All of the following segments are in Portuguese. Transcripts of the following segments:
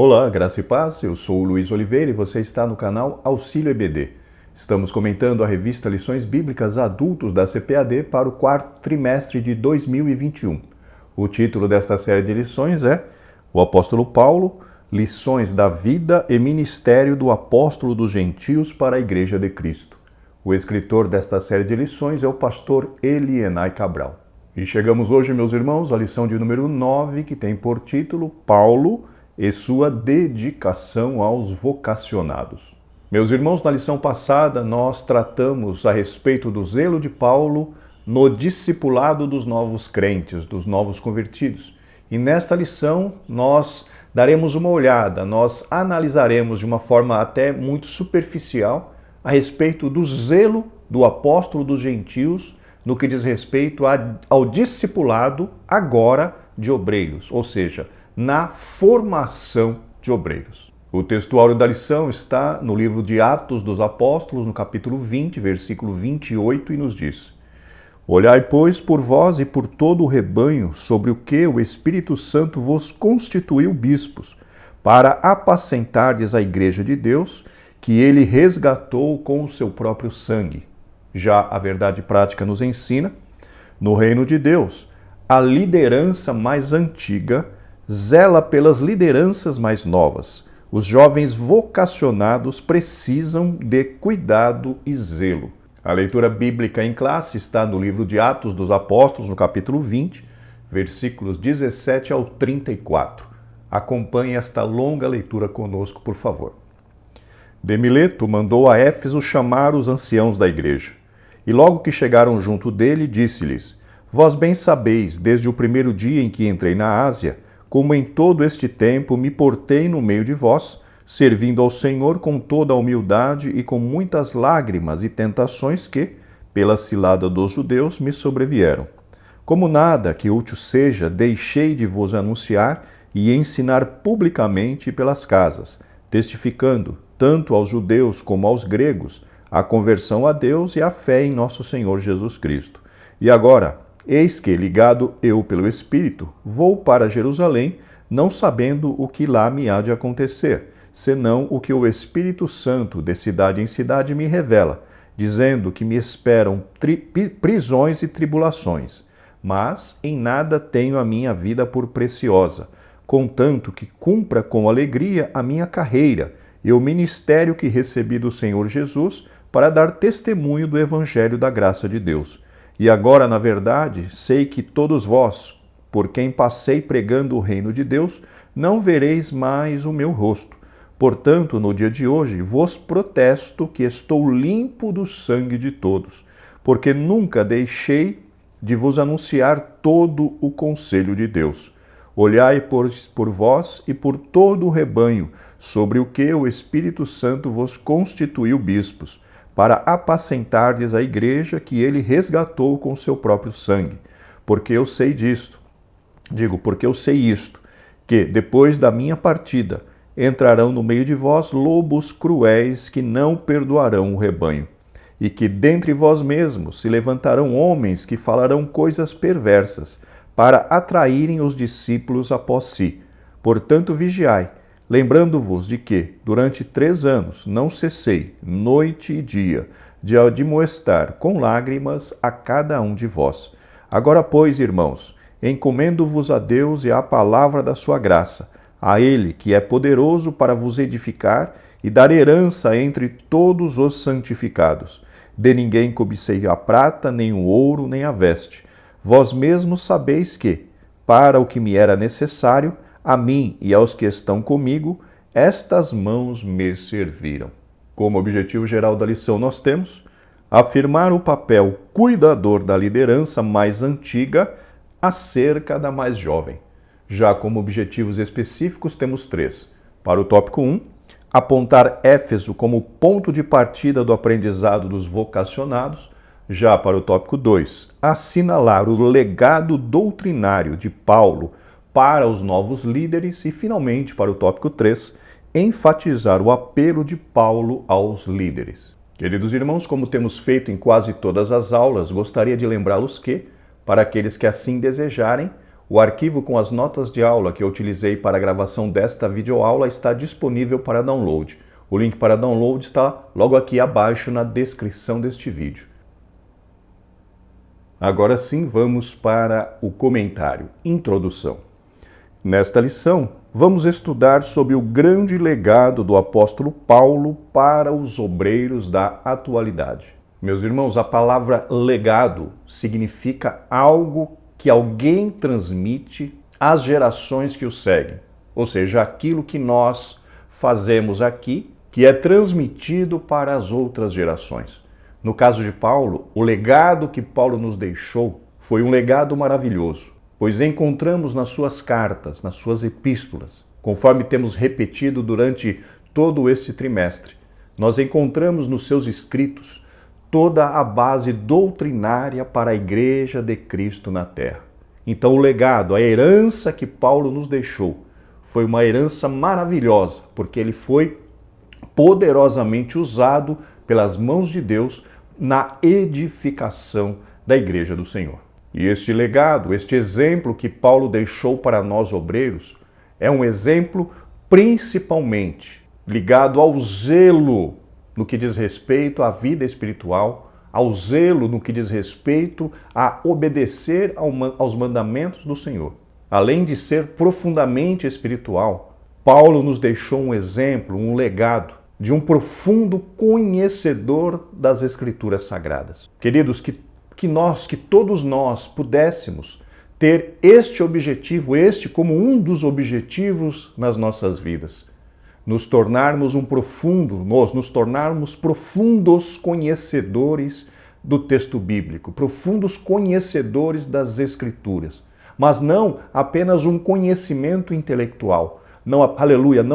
Olá, graça e paz, eu sou o Luiz Oliveira e você está no canal Auxílio EBD. Estamos comentando a revista Lições Bíblicas Adultos da CPAD para o quarto trimestre de 2021. O título desta série de lições é O Apóstolo Paulo, Lições da Vida e Ministério do Apóstolo dos Gentios para a Igreja de Cristo. O escritor desta série de lições é o pastor Elienay Cabral. E chegamos hoje, meus irmãos, à lição de número 9, que tem por título Paulo e sua dedicação aos vocacionados. Meus irmãos, na lição passada nós tratamos a respeito do zelo de Paulo no discipulado dos novos crentes, dos novos convertidos. E nesta lição nós daremos uma olhada, nós analisaremos de uma forma até muito superficial a respeito do zelo do apóstolo dos gentios no que diz respeito ao discipulado agora de obreiros, ou seja, na formação de obreiros. O textuário da lição está no livro de Atos dos Apóstolos, no capítulo 20, versículo 28, e nos diz: Olhai, pois, por vós e por todo o rebanho, sobre o que o Espírito Santo vos constituiu bispos, para apacentardes a igreja de Deus, que ele resgatou com o seu próprio sangue. Já a verdade prática nos ensina, no reino de Deus, a liderança mais antiga zela pelas lideranças mais novas. Os jovens vocacionados precisam de cuidado e zelo. A leitura bíblica em classe está no livro de Atos dos Apóstolos, no capítulo 20, versículos 17 ao 34. Acompanhe esta longa leitura conosco, por favor. De Mileto mandou a Éfeso chamar os anciãos da igreja. E logo que chegaram junto dele, disse-lhes: Vós bem sabeis, desde o primeiro dia em que entrei na Ásia, como em todo este tempo me portei no meio de vós, servindo ao Senhor com toda a humildade e com muitas lágrimas e tentações que, pela cilada dos judeus, me sobrevieram. Como nada que útil seja, deixei de vos anunciar e ensinar publicamente pelas casas, testificando, tanto aos judeus como aos gregos, a conversão a Deus e a fé em nosso Senhor Jesus Cristo. E agora, eis que, ligado eu pelo Espírito, vou para Jerusalém, não sabendo o que lá me há de acontecer, senão o que o Espírito Santo de cidade em cidade me revela, dizendo que me esperam prisões e tribulações. Mas em nada tenho a minha vida por preciosa, contanto que cumpra com alegria a minha carreira e o ministério que recebi do Senhor Jesus para dar testemunho do Evangelho da graça de Deus. E agora, na verdade, sei que todos vós, por quem passei pregando o reino de Deus, não vereis mais o meu rosto. Portanto, no dia de hoje, vos protesto que estou limpo do sangue de todos, porque nunca deixei de vos anunciar todo o conselho de Deus. Olhai, pois, por vós e por todo o rebanho, sobre o que o Espírito Santo vos constituiu bispos, para apacentardes a igreja que ele resgatou com seu próprio sangue. Porque eu sei disto, porque eu sei isto, que depois da minha partida entrarão no meio de vós lobos cruéis que não perdoarão o rebanho, e que dentre vós mesmos se levantarão homens que falarão coisas perversas, para atraírem os discípulos após si. Portanto, vigiai, lembrando-vos de que, durante 3 anos, não cessei, noite e dia, de admoestar com lágrimas a cada um de vós. Agora, pois, irmãos, encomendo-vos a Deus e à palavra da sua graça, a Ele que é poderoso para vos edificar e dar herança entre todos os santificados. De ninguém cobicei a prata, nem o ouro, nem a veste. Vós mesmos sabeis que, para o que me era necessário, a mim e aos que estão comigo, estas mãos me serviram. Como objetivo geral da lição nós temos afirmar o papel cuidador da liderança mais antiga acerca da mais jovem. Já como objetivos específicos temos 3. Para o tópico 1, apontar Éfeso como ponto de partida do aprendizado dos vocacionados. Já para o tópico 2, assinalar o legado doutrinário de Paulo para os novos líderes e, finalmente, para o tópico 3, enfatizar o apelo de Paulo aos líderes. Queridos irmãos, como temos feito em quase todas as aulas, gostaria de lembrá-los que, para aqueles que assim desejarem, O arquivo com as notas de aula que eu utilizei para a gravação desta videoaula está disponível para download. O link para download está logo aqui abaixo na descrição deste vídeo. Agora sim, vamos para o comentário. Introdução. Nesta lição, vamos estudar sobre o grande legado do apóstolo Paulo para os obreiros da atualidade. Meus irmãos, a palavra legado significa algo que alguém transmite às gerações que o seguem. Ou seja, aquilo que nós fazemos aqui, que é transmitido para as outras gerações. No caso de Paulo, o legado que Paulo nos deixou foi um legado maravilhoso, pois encontramos nas suas cartas, nas suas epístolas, conforme temos repetido durante todo esse trimestre, nós encontramos nos seus escritos toda a base doutrinária para a Igreja de Cristo na Terra. Então o legado, a herança que Paulo nos deixou, foi uma herança maravilhosa, porque ele foi poderosamente usado pelas mãos de Deus na edificação da Igreja do Senhor. E este legado, este exemplo que Paulo deixou para nós obreiros, é um exemplo principalmente ligado ao zelo no que diz respeito à vida espiritual, ao zelo no que diz respeito a obedecer aos mandamentos do Senhor. Além de ser profundamente espiritual, Paulo nos deixou um exemplo, um legado de um profundo conhecedor das Escrituras Sagradas. Queridos, que todos nós pudéssemos ter este objetivo, este como um dos objetivos nas nossas vidas. Nos tornarmos profundos conhecedores do texto bíblico, profundos conhecedores das Escrituras, mas não apenas um conhecimento intelectual, não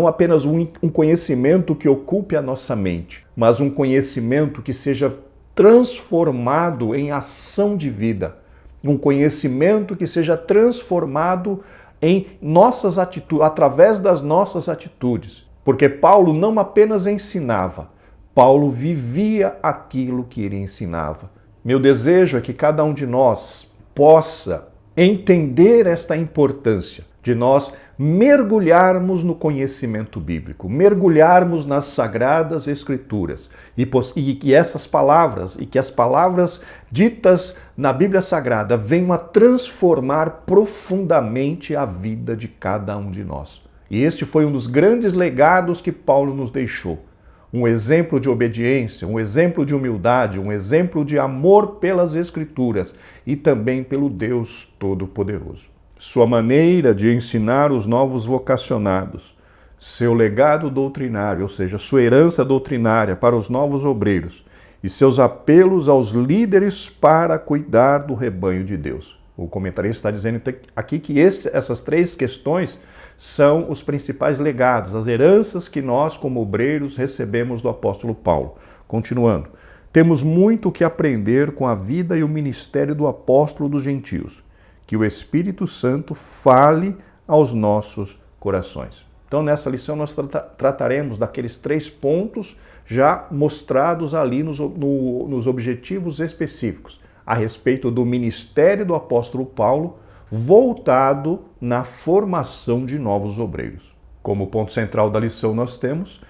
apenas um conhecimento que ocupe a nossa mente, mas um conhecimento que seja transformado em ação de vida, um conhecimento que seja transformado em nossas atitudes, através das nossas atitudes. Porque Paulo não apenas ensinava, Paulo vivia aquilo que ele ensinava. Meu desejo é que cada um de nós possa entender esta importância de nós mergulharmos no conhecimento bíblico, mergulharmos nas Sagradas Escrituras e que essas palavras, e que as palavras ditas na Bíblia Sagrada venham a transformar profundamente a vida de cada um de nós. E este foi um dos grandes legados que Paulo nos deixou. Um exemplo de obediência, um exemplo de humildade, um exemplo de amor pelas Escrituras e também pelo Deus Todo-Poderoso. Sua maneira de ensinar os novos vocacionados, seu legado doutrinário, ou seja, sua herança doutrinária para os novos obreiros e seus apelos aos líderes para cuidar do rebanho de Deus. O comentarista está dizendo aqui que essas três questões são os principais legados, as heranças que nós, como obreiros, recebemos do apóstolo Paulo. Continuando, temos muito que aprender com a vida e o ministério do apóstolo dos gentios. Que o Espírito Santo fale aos nossos corações. Então, nessa lição, nós trataremos daqueles 3 pontos já mostrados ali nos objetivos específicos, a respeito do ministério do apóstolo Paulo, voltado na formação de novos obreiros. Como ponto central da lição, nós temos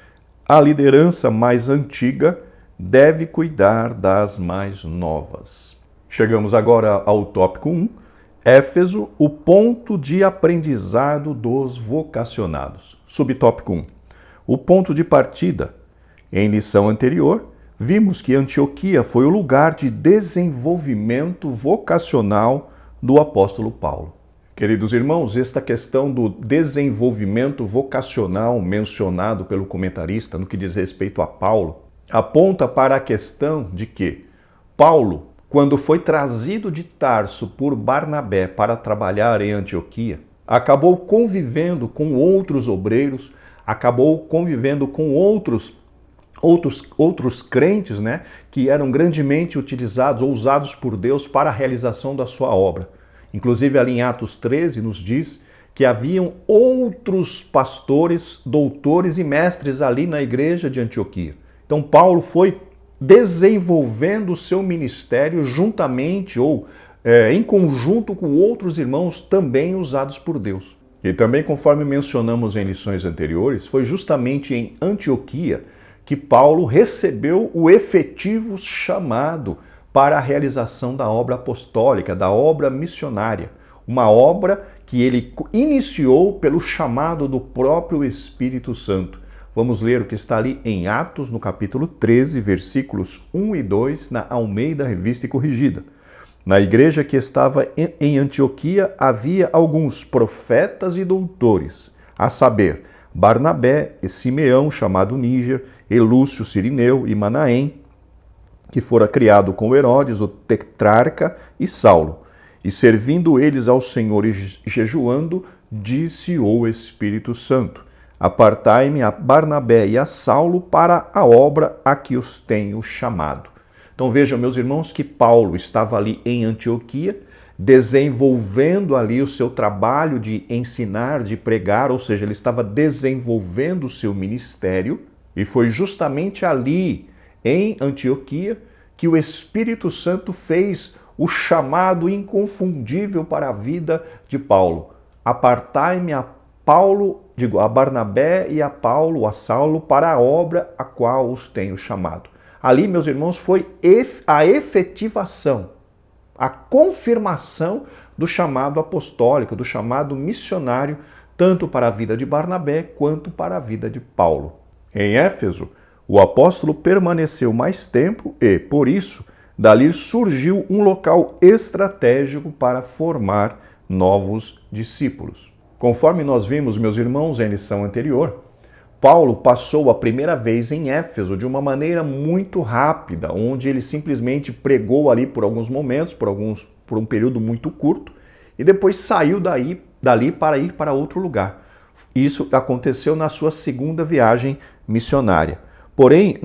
a liderança mais antiga deve cuidar das mais novas. Chegamos agora ao tópico 1. Éfeso, o ponto de aprendizado dos vocacionados. Subtópico 1. O ponto de partida. Em lição anterior, vimos que Antioquia foi o lugar de desenvolvimento vocacional do apóstolo Paulo. Queridos irmãos, esta questão do desenvolvimento vocacional mencionado pelo comentarista no que diz respeito a Paulo, aponta para a questão de que Paulo, quando foi trazido de Tarso por Barnabé para trabalhar em Antioquia, acabou convivendo com outros obreiros, acabou convivendo com outros crentes, que eram grandemente utilizados ou usados por Deus para a realização da sua obra. Inclusive, ali em Atos 13, nos diz que haviam outros pastores, doutores e mestres ali na igreja de Antioquia. Então, Paulo foi desenvolvendo o seu ministério juntamente ou em conjunto com outros irmãos também usados por Deus. E também, conforme mencionamos em lições anteriores, foi justamente em Antioquia que Paulo recebeu o efetivo chamado para a realização da obra apostólica, da obra missionária. Uma obra que ele iniciou pelo chamado do próprio Espírito Santo. Vamos ler o que está ali em Atos, no capítulo 13, versículos 1 e 2, na Almeida Revista e Corrigida. Na igreja que estava em Antioquia havia alguns profetas e doutores, a saber, Barnabé e Simeão, chamado Níger, e Lúcio Cirineu e Manaém, que fora criado com Herodes, o tetrarca, e Saulo. E servindo eles ao Senhor e jejuando, disse o Espírito Santo: apartai-me a Barnabé e a Saulo para a obra a que os tenho chamado. Então vejam, meus irmãos, que Paulo estava ali em Antioquia, desenvolvendo ali o seu trabalho de ensinar, de pregar, ou seja, ele estava desenvolvendo o seu ministério, e foi justamente ali, em Antioquia, que o Espírito Santo fez o chamado inconfundível para a vida de Paulo. Apartai-me a Barnabé e a Paulo, a Saulo, para a obra a qual os tenho chamado. Ali, meus irmãos, foi a efetivação, a confirmação do chamado apostólico, do chamado missionário, tanto para a vida de Barnabé quanto para a vida de Paulo. Em Éfeso, o apóstolo permaneceu mais tempo e, por isso, dali surgiu um local estratégico para formar novos discípulos. Conforme nós vimos, meus irmãos, em lição anterior, Paulo passou a primeira vez em Éfeso de uma maneira muito rápida, onde ele simplesmente pregou ali por alguns momentos, por um período muito curto, e depois saiu dali para ir para outro lugar. Isso aconteceu na sua segunda viagem missionária. Porém,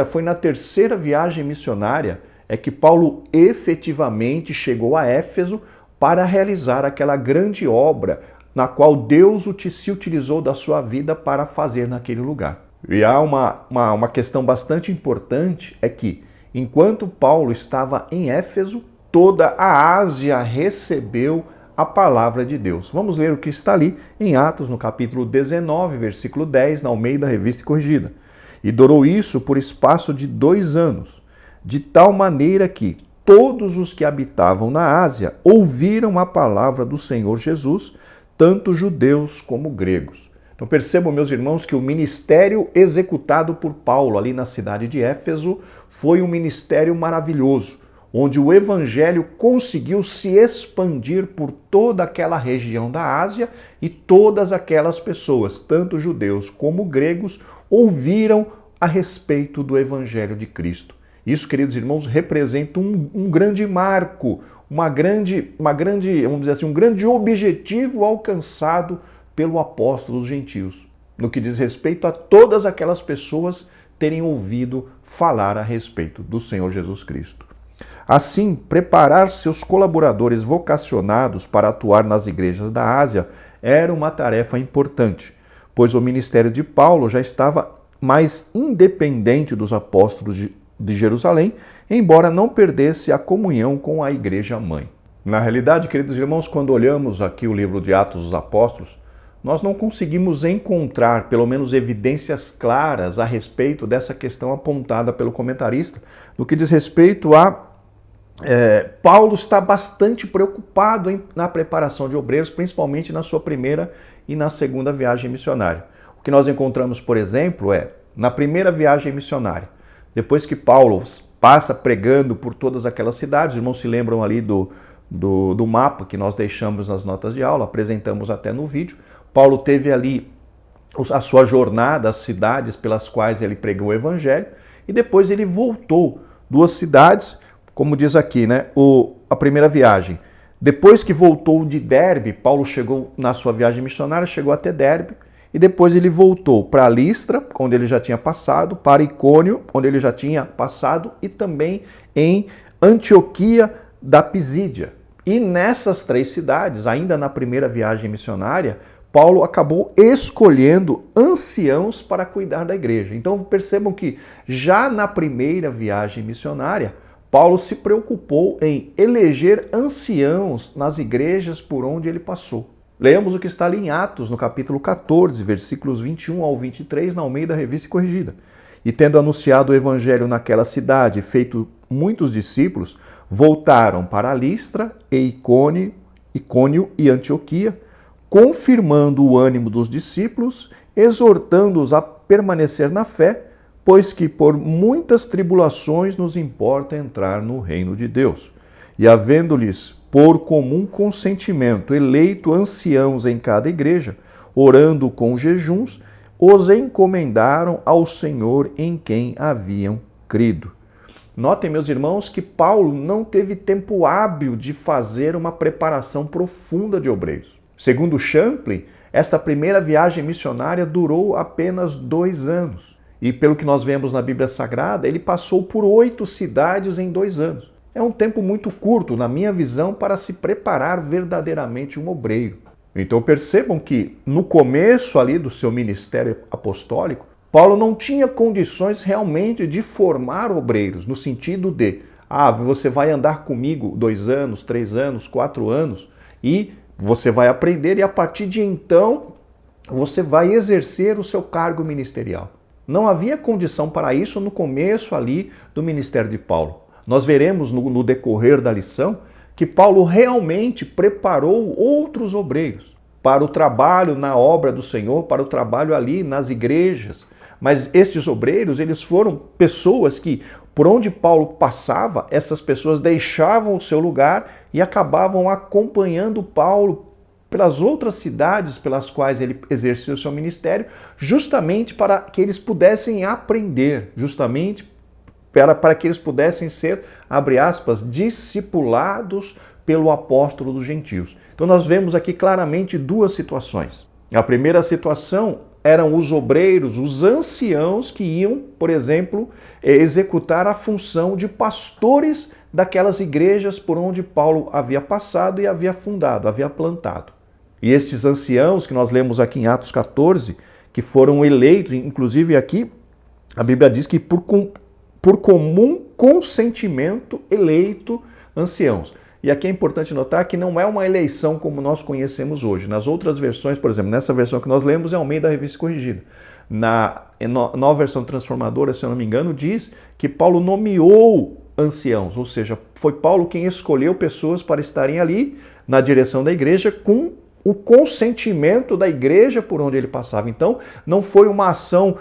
foi na terceira viagem missionária é que Paulo efetivamente chegou a Éfeso para realizar aquela grande obra na qual Deus se utilizou da sua vida para fazer naquele lugar. E há uma questão bastante importante, é que, enquanto Paulo estava em Éfeso, toda a Ásia recebeu a palavra de Deus. Vamos ler o que está ali em Atos, no capítulo 19, versículo 10, na Almeida Revista e Corrigida. E durou isso por espaço de 2 anos, de tal maneira que todos os que habitavam na Ásia ouviram a palavra do Senhor Jesus, tanto judeus como gregos. Então percebam, meus irmãos, que o ministério executado por Paulo ali na cidade de Éfeso foi um ministério maravilhoso, onde o evangelho conseguiu se expandir por toda aquela região da Ásia e todas aquelas pessoas, tanto judeus como gregos, ouviram a respeito do evangelho de Cristo. Isso, queridos irmãos, representa um grande marco, vamos dizer assim, um grande objetivo alcançado pelo apóstolo dos gentios, no que diz respeito a todas aquelas pessoas terem ouvido falar a respeito do Senhor Jesus Cristo. Assim, preparar seus colaboradores vocacionados para atuar nas igrejas da Ásia era uma tarefa importante, pois o ministério de Paulo já estava mais independente dos apóstolos de Jerusalém, embora não perdesse a comunhão com a igreja-mãe. Na realidade, queridos irmãos, quando olhamos aqui o livro de Atos dos Apóstolos, nós não conseguimos encontrar, pelo menos, evidências claras a respeito dessa questão apontada pelo comentarista, no que diz respeito a Paulo está bastante preocupado na preparação de obreiros, principalmente na sua primeira e na segunda viagem missionária. O que nós encontramos, por exemplo, na primeira viagem missionária, depois que Paulo passa pregando por todas aquelas cidades, os irmãos se lembram ali do mapa que nós deixamos nas notas de aula, apresentamos até no vídeo. Paulo teve ali a sua jornada, as cidades pelas quais ele pregou o evangelho, e depois ele voltou 2 cidades, como diz aqui, né? A primeira viagem. Depois que voltou de Derbe, Paulo chegou na sua viagem missionária, chegou até Derbe, e depois ele voltou para Listra, onde ele já tinha passado, para Icônio, onde ele já tinha passado, e também em Antioquia da Pisídia. E nessas 3 cidades, ainda na primeira viagem missionária, Paulo acabou escolhendo anciãos para cuidar da igreja. Então percebam que já na primeira viagem missionária, Paulo se preocupou em eleger anciãos nas igrejas por onde ele passou. Leamos o que está ali em Atos, no capítulo 14, versículos 21 ao 23, na Almeida Revista e Corrigida. E tendo anunciado o evangelho naquela cidade, feito muitos discípulos, voltaram para Listra e Icônio e Antioquia, confirmando o ânimo dos discípulos, exortando-os a permanecer na fé, pois que por muitas tribulações nos importa entrar no reino de Deus. E havendo-lhes por comum consentimento eleito anciãos em cada igreja, orando com jejuns, os encomendaram ao Senhor em quem haviam crido. Notem, meus irmãos, que Paulo não teve tempo hábil de fazer uma preparação profunda de obreiros. Segundo Champlin, esta primeira viagem missionária durou apenas 2 anos. E pelo que nós vemos na Bíblia Sagrada, ele passou por 8 cidades em 2 anos. É um tempo muito curto, na minha visão, para se preparar verdadeiramente um obreiro. Então percebam que no começo ali do seu ministério apostólico, Paulo não tinha condições realmente de formar obreiros, no sentido de, você vai andar comigo 2 anos, 3 anos, 4 anos e você vai aprender e a partir de então você vai exercer o seu cargo ministerial. Não havia condição para isso no começo ali do ministério de Paulo. Nós veremos no decorrer da lição que Paulo realmente preparou outros obreiros para o trabalho na obra do Senhor, para o trabalho ali nas igrejas. Mas estes obreiros, eles foram pessoas que, por onde Paulo passava, essas pessoas deixavam o seu lugar e acabavam acompanhando Paulo pelas outras cidades pelas quais ele exerceu o seu ministério, justamente para que eles pudessem aprender, justamente para que eles pudessem ser, abre aspas, discipulados pelo apóstolo dos gentios. Então nós vemos aqui claramente 2 situações. A primeira situação eram os obreiros, os anciãos que iam, por exemplo, executar a função de pastores daquelas igrejas por onde Paulo havia passado e havia fundado, havia plantado. E estes anciãos que nós lemos aqui em Atos 14, que foram eleitos, inclusive aqui a Bíblia diz que por comum consentimento eleito anciãos. E aqui é importante notar que não é uma eleição como nós conhecemos hoje. Nas outras versões, por exemplo, nessa versão que nós lemos é Almeida Revista e Corrigida. Na nova versão transformadora, se eu não me engano, diz que Paulo nomeou anciãos, ou seja, foi Paulo quem escolheu pessoas para estarem ali na direção da igreja com o consentimento da igreja por onde ele passava. Então, não foi uma ação,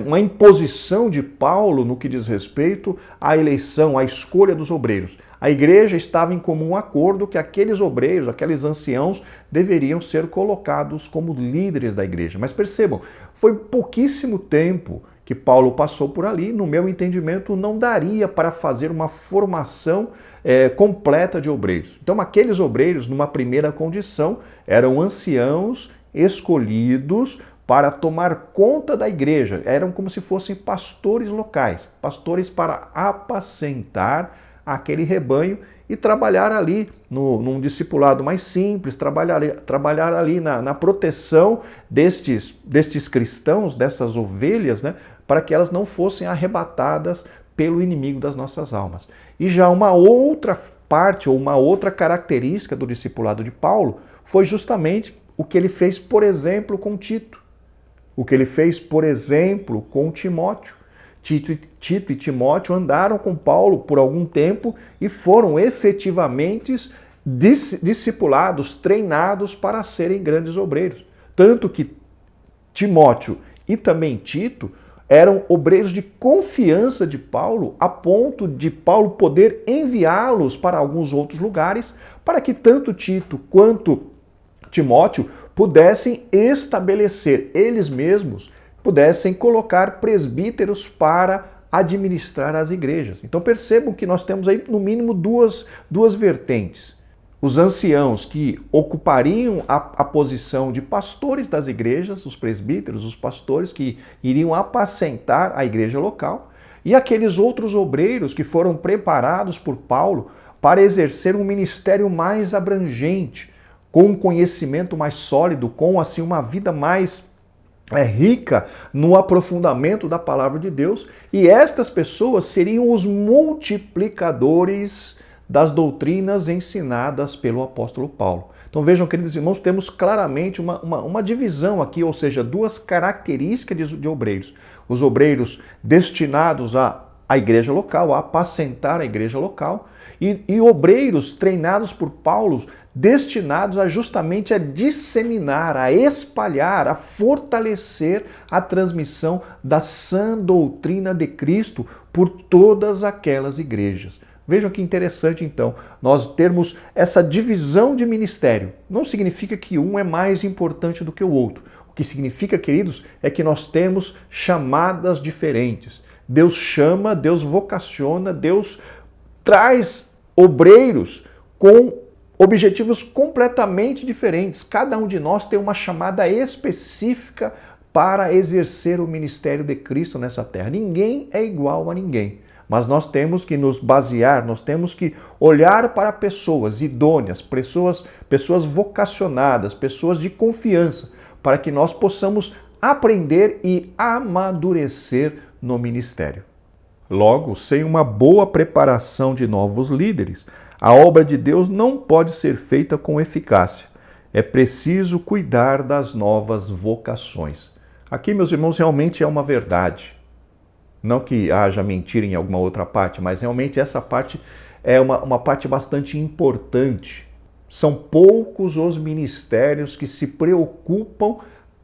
uma imposição de Paulo no que diz respeito à eleição, à escolha dos obreiros. A igreja estava em comum acordo que aqueles obreiros, aqueles anciãos, deveriam ser colocados como líderes da igreja. Mas percebam, foi pouquíssimo tempo que Paulo passou por ali. No meu entendimento, não daria para fazer uma formação completa de obreiros. Então, aqueles obreiros, numa primeira condição, eram anciãos escolhidos para tomar conta da igreja. Eram como se fossem pastores locais, pastores para apacentar aquele rebanho e trabalhar ali num discipulado mais simples, trabalhar ali na proteção destes cristãos, dessas ovelhas, né, para que elas não fossem arrebatadas pelo inimigo das nossas almas. E já uma outra parte ou uma outra característica do discipulado de Paulo foi justamente o que ele fez, por exemplo, com Tito. O que ele fez, por exemplo, com Timóteo. Tito e Timóteo andaram com Paulo por algum tempo e foram efetivamente discipulados, treinados para serem grandes obreiros. Tanto que Timóteo e também Tito eram obreiros de confiança de Paulo, a ponto de Paulo poder enviá-los para alguns outros lugares, para que tanto Tito quanto Timóteo pudessem estabelecer eles mesmos, pudessem colocar presbíteros para administrar as igrejas. Então percebam que nós temos aí no mínimo duas vertentes. Os anciãos que ocupariam a posição de pastores das igrejas, os presbíteros, os pastores que iriam apacentar a igreja local, e aqueles outros obreiros que foram preparados por Paulo para exercer um ministério mais abrangente, com um conhecimento mais sólido, com assim uma vida mais é rica no aprofundamento da palavra de Deus, e estas pessoas seriam os multiplicadores das doutrinas ensinadas pelo apóstolo Paulo. Então vejam, queridos irmãos, temos claramente uma divisão aqui, ou seja, duas características de obreiros. Os obreiros destinados à igreja local, a apacentar a igreja local, e obreiros treinados por Paulo, destinados justamente a disseminar, a espalhar, a fortalecer a transmissão da sã doutrina de Cristo por todas aquelas igrejas. Vejam que interessante, então, nós termos essa divisão de ministério. Não significa que um é mais importante do que o outro. O que significa, queridos, é que nós temos chamadas diferentes. Deus chama, Deus vocaciona, Deus traz obreiros com objetivos completamente diferentes. Cada um de nós tem uma chamada específica para exercer o ministério de Cristo nessa terra. Ninguém é igual a ninguém. Mas nós temos que nos basear, nós temos que olhar para pessoas idôneas, pessoas vocacionadas, pessoas de confiança, para que nós possamos aprender e amadurecer no ministério. Logo, sem uma boa preparação de novos líderes, a obra de Deus não pode ser feita com eficácia. É preciso cuidar das novas vocações. Aqui, meus irmãos, realmente é uma verdade. Não que haja mentira em alguma outra parte, mas realmente essa parte é uma parte bastante importante. São poucos os ministérios que se preocupam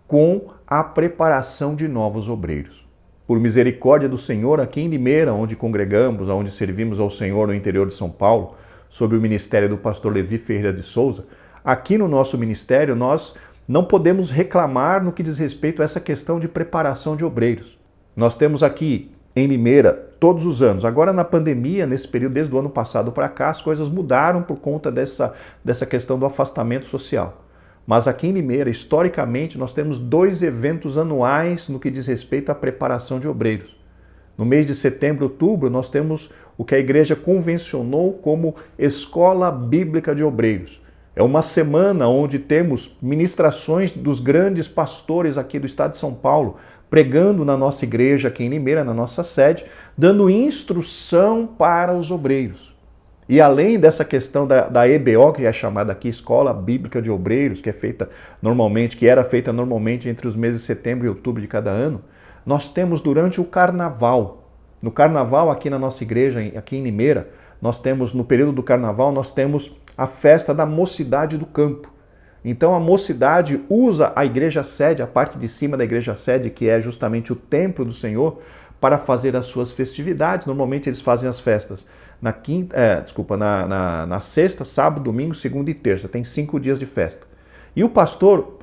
com a preparação de novos obreiros. Por misericórdia do Senhor, aqui em Limeira, onde congregamos, onde servimos ao Senhor no interior de São Paulo, sob o ministério do pastor Levi Ferreira de Souza, aqui no nosso ministério nós não podemos reclamar no que diz respeito a essa questão de preparação de obreiros. Nós temos aqui em Limeira todos os anos. Agora na pandemia, nesse período, desde o ano passado para cá, as coisas mudaram por conta dessa questão do afastamento social. Mas aqui em Limeira, historicamente, nós temos 2 eventos anuais no que diz respeito à preparação de obreiros. No mês de setembro e outubro, nós temos o que a igreja convencionou como Escola Bíblica de Obreiros. É uma semana onde temos ministrações dos grandes pastores aqui do estado de São Paulo, pregando na nossa igreja aqui em Limeira, na nossa sede, dando instrução para os obreiros. E além dessa questão da EBO, que é chamada aqui Escola Bíblica de Obreiros, que era feita normalmente entre os meses de setembro e outubro de cada ano, nós temos durante o Carnaval. No Carnaval, aqui na nossa igreja, aqui em Limeira, nós temos, no período do Carnaval, nós temos a festa da Mocidade do Campo. Então a mocidade usa a igreja sede, a parte de cima da igreja sede, que é justamente o templo do Senhor, para fazer as suas festividades. Normalmente eles fazem as festas na sexta, sábado, domingo, segunda e terça. Tem 5 dias de festa. E o pastor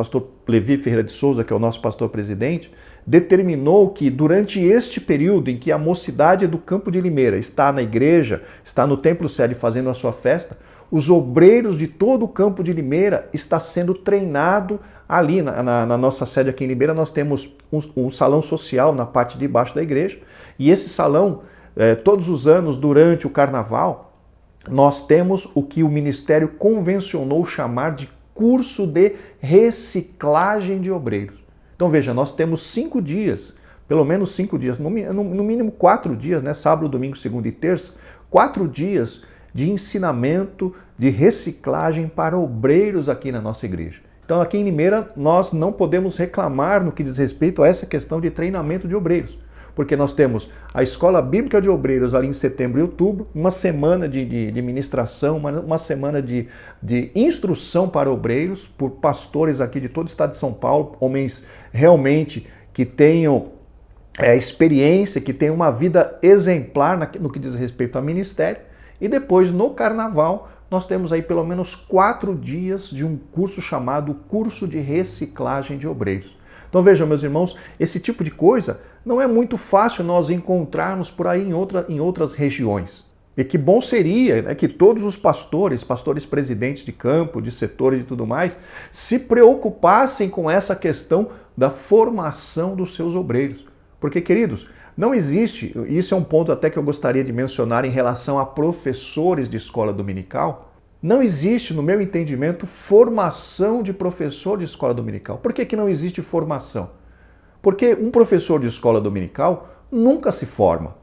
Levi Ferreira de Souza, que é o nosso pastor presidente, determinou que durante este período em que a mocidade do Campo de Limeira está na igreja, está no templo sede fazendo a sua festa, os obreiros de todo o Campo de Limeira está sendo treinado ali na nossa sede aqui em Limeira. Nós temos um salão social na parte de baixo da igreja, e esse salão, todos os anos, durante o Carnaval, nós temos o que o ministério convencionou chamar de curso de reciclagem de obreiros. Então veja, nós temos 5 dias, pelo menos 5 dias, no mínimo 4 dias, né? Sábado, domingo, segunda e terça, 4 dias de ensinamento, de reciclagem para obreiros aqui na nossa igreja. Então aqui em Limeira nós não podemos reclamar no que diz respeito a essa questão de treinamento de obreiros, porque nós temos a Escola Bíblica de Obreiros ali em setembro e outubro, uma semana de ministração, uma semana de instrução para obreiros, por pastores aqui de todo o estado de São Paulo, homens realmente que tenham experiência, que tenham uma vida exemplar no que diz respeito ao ministério. E depois, no Carnaval, nós temos aí pelo menos 4 dias de um curso chamado Curso de Reciclagem de Obreiros. Então vejam, meus irmãos, esse tipo de coisa não é muito fácil nós encontrarmos por aí em outras regiões. E que bom seria, né, que todos os pastores presidentes de campo, de setores e tudo mais, se preocupassem com essa questão da formação dos seus obreiros. Porque, queridos, não existe, isso é um ponto até que eu gostaria de mencionar em relação a professores de escola dominical, não existe, no meu entendimento, formação de professor de escola dominical. Por que não existe formação? Porque um professor de escola dominical nunca se forma.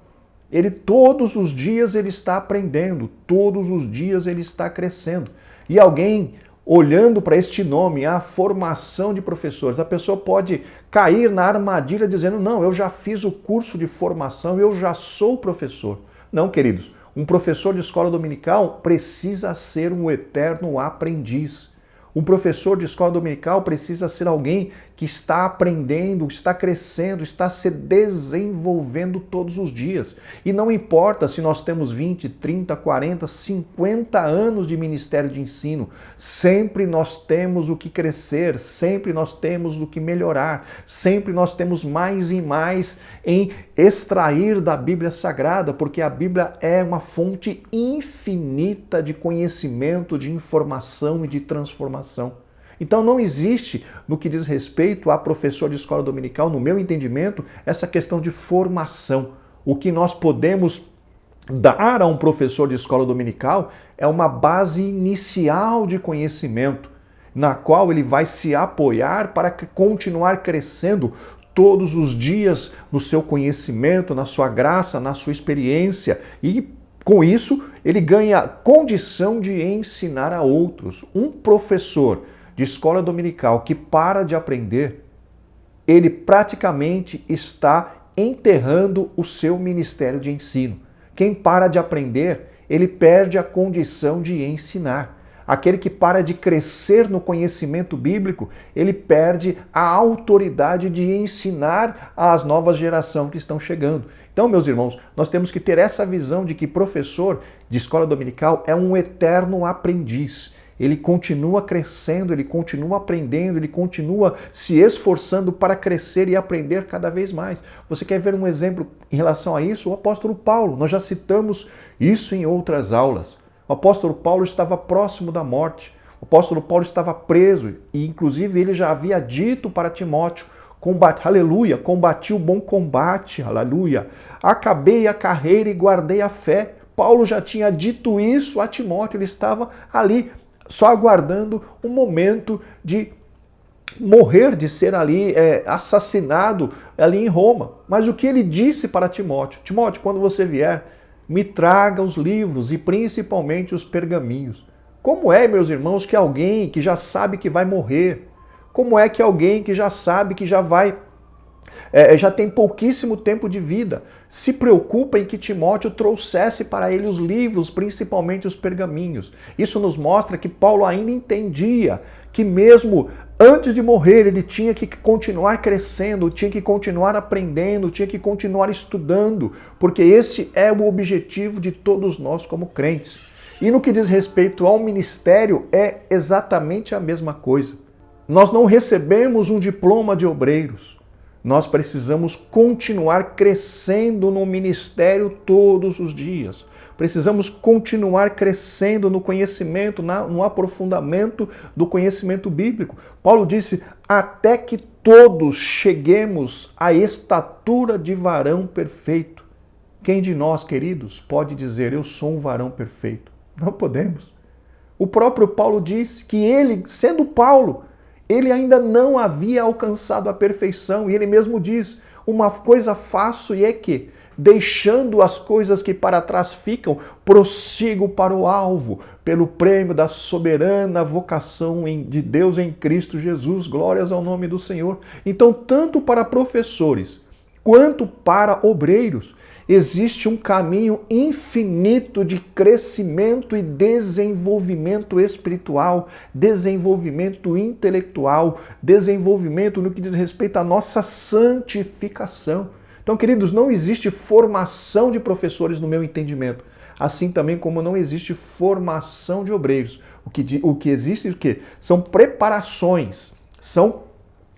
Ele todos os dias ele está aprendendo, todos os dias ele está crescendo. E alguém olhando para este nome, a formação de professores, a pessoa pode cair na armadilha dizendo: não, eu já fiz o curso de formação, eu já sou professor. Não, queridos, um professor de escola dominical precisa ser um eterno aprendiz. Um professor de escola dominical precisa ser alguém que está aprendendo, está crescendo, está se desenvolvendo todos os dias. E não importa se nós temos 20, 30, 40, 50 anos de ministério de ensino, sempre nós temos o que crescer, sempre nós temos o que melhorar, sempre nós temos mais e mais em extrair da Bíblia Sagrada, porque a Bíblia é uma fonte infinita de conhecimento, de informação e de transformação. Então não existe, no que diz respeito a professor de escola dominical, no meu entendimento, essa questão de formação. O que nós podemos dar a um professor de escola dominical é uma base inicial de conhecimento, na qual ele vai se apoiar para continuar crescendo todos os dias no seu conhecimento, na sua graça, na sua experiência, e com isso ele ganha condição de ensinar a outros. Um professor de escola dominical que para de aprender, ele praticamente está enterrando o seu ministério de ensino. Quem para de aprender, ele perde a condição de ensinar. Aquele que para de crescer no conhecimento bíblico, ele perde a autoridade de ensinar às novas gerações que estão chegando. Então, meus irmãos, nós temos que ter essa visão de que professor de escola dominical é um eterno aprendiz. Ele continua crescendo, ele continua aprendendo, ele continua se esforçando para crescer e aprender cada vez mais. Você quer ver um exemplo em relação a isso? O apóstolo Paulo, nós já citamos isso em outras aulas. O apóstolo Paulo estava próximo da morte, o apóstolo Paulo estava preso e inclusive ele já havia dito para Timóteo: aleluia, combati o bom combate, aleluia, acabei a carreira e guardei a fé. Paulo já tinha dito isso a Timóteo, ele estava ali só aguardando o momento de morrer, de ser ali assassinado ali em Roma. Mas o que ele disse para Timóteo? Timóteo, quando você vier, me traga os livros e principalmente os pergaminhos. Como é, meus irmãos, que alguém que já sabe que vai morrer, como é que alguém que já sabe que já tem pouquíssimo tempo de vida, se preocupa em que Timóteo trouxesse para ele os livros, principalmente os pergaminhos? Isso nos mostra que Paulo ainda entendia que mesmo antes de morrer ele tinha que continuar crescendo, tinha que continuar aprendendo, tinha que continuar estudando, porque este é o objetivo de todos nós como crentes. E no que diz respeito ao ministério, é exatamente a mesma coisa. Nós não recebemos um diploma de obreiros. Nós precisamos continuar crescendo no ministério todos os dias. Precisamos continuar crescendo no conhecimento, no aprofundamento do conhecimento bíblico. Paulo disse: até que todos cheguemos à estatura de varão perfeito. Quem de nós, queridos, pode dizer: eu sou um varão perfeito? Não podemos. O próprio Paulo disse que ele, sendo Paulo, ele ainda não havia alcançado a perfeição, e ele mesmo diz: uma coisa faço e é que, deixando as coisas que para trás ficam, prossigo para o alvo, pelo prêmio da soberana vocação de Deus em Cristo Jesus. Glórias ao nome do Senhor. Então, tanto para professores quanto para obreiros, existe um caminho infinito de crescimento e desenvolvimento espiritual, desenvolvimento intelectual, desenvolvimento no que diz respeito à nossa santificação. Então, queridos, não existe formação de professores no meu entendimento, assim também como não existe formação de obreiros. O que existe o quê? São preparações, são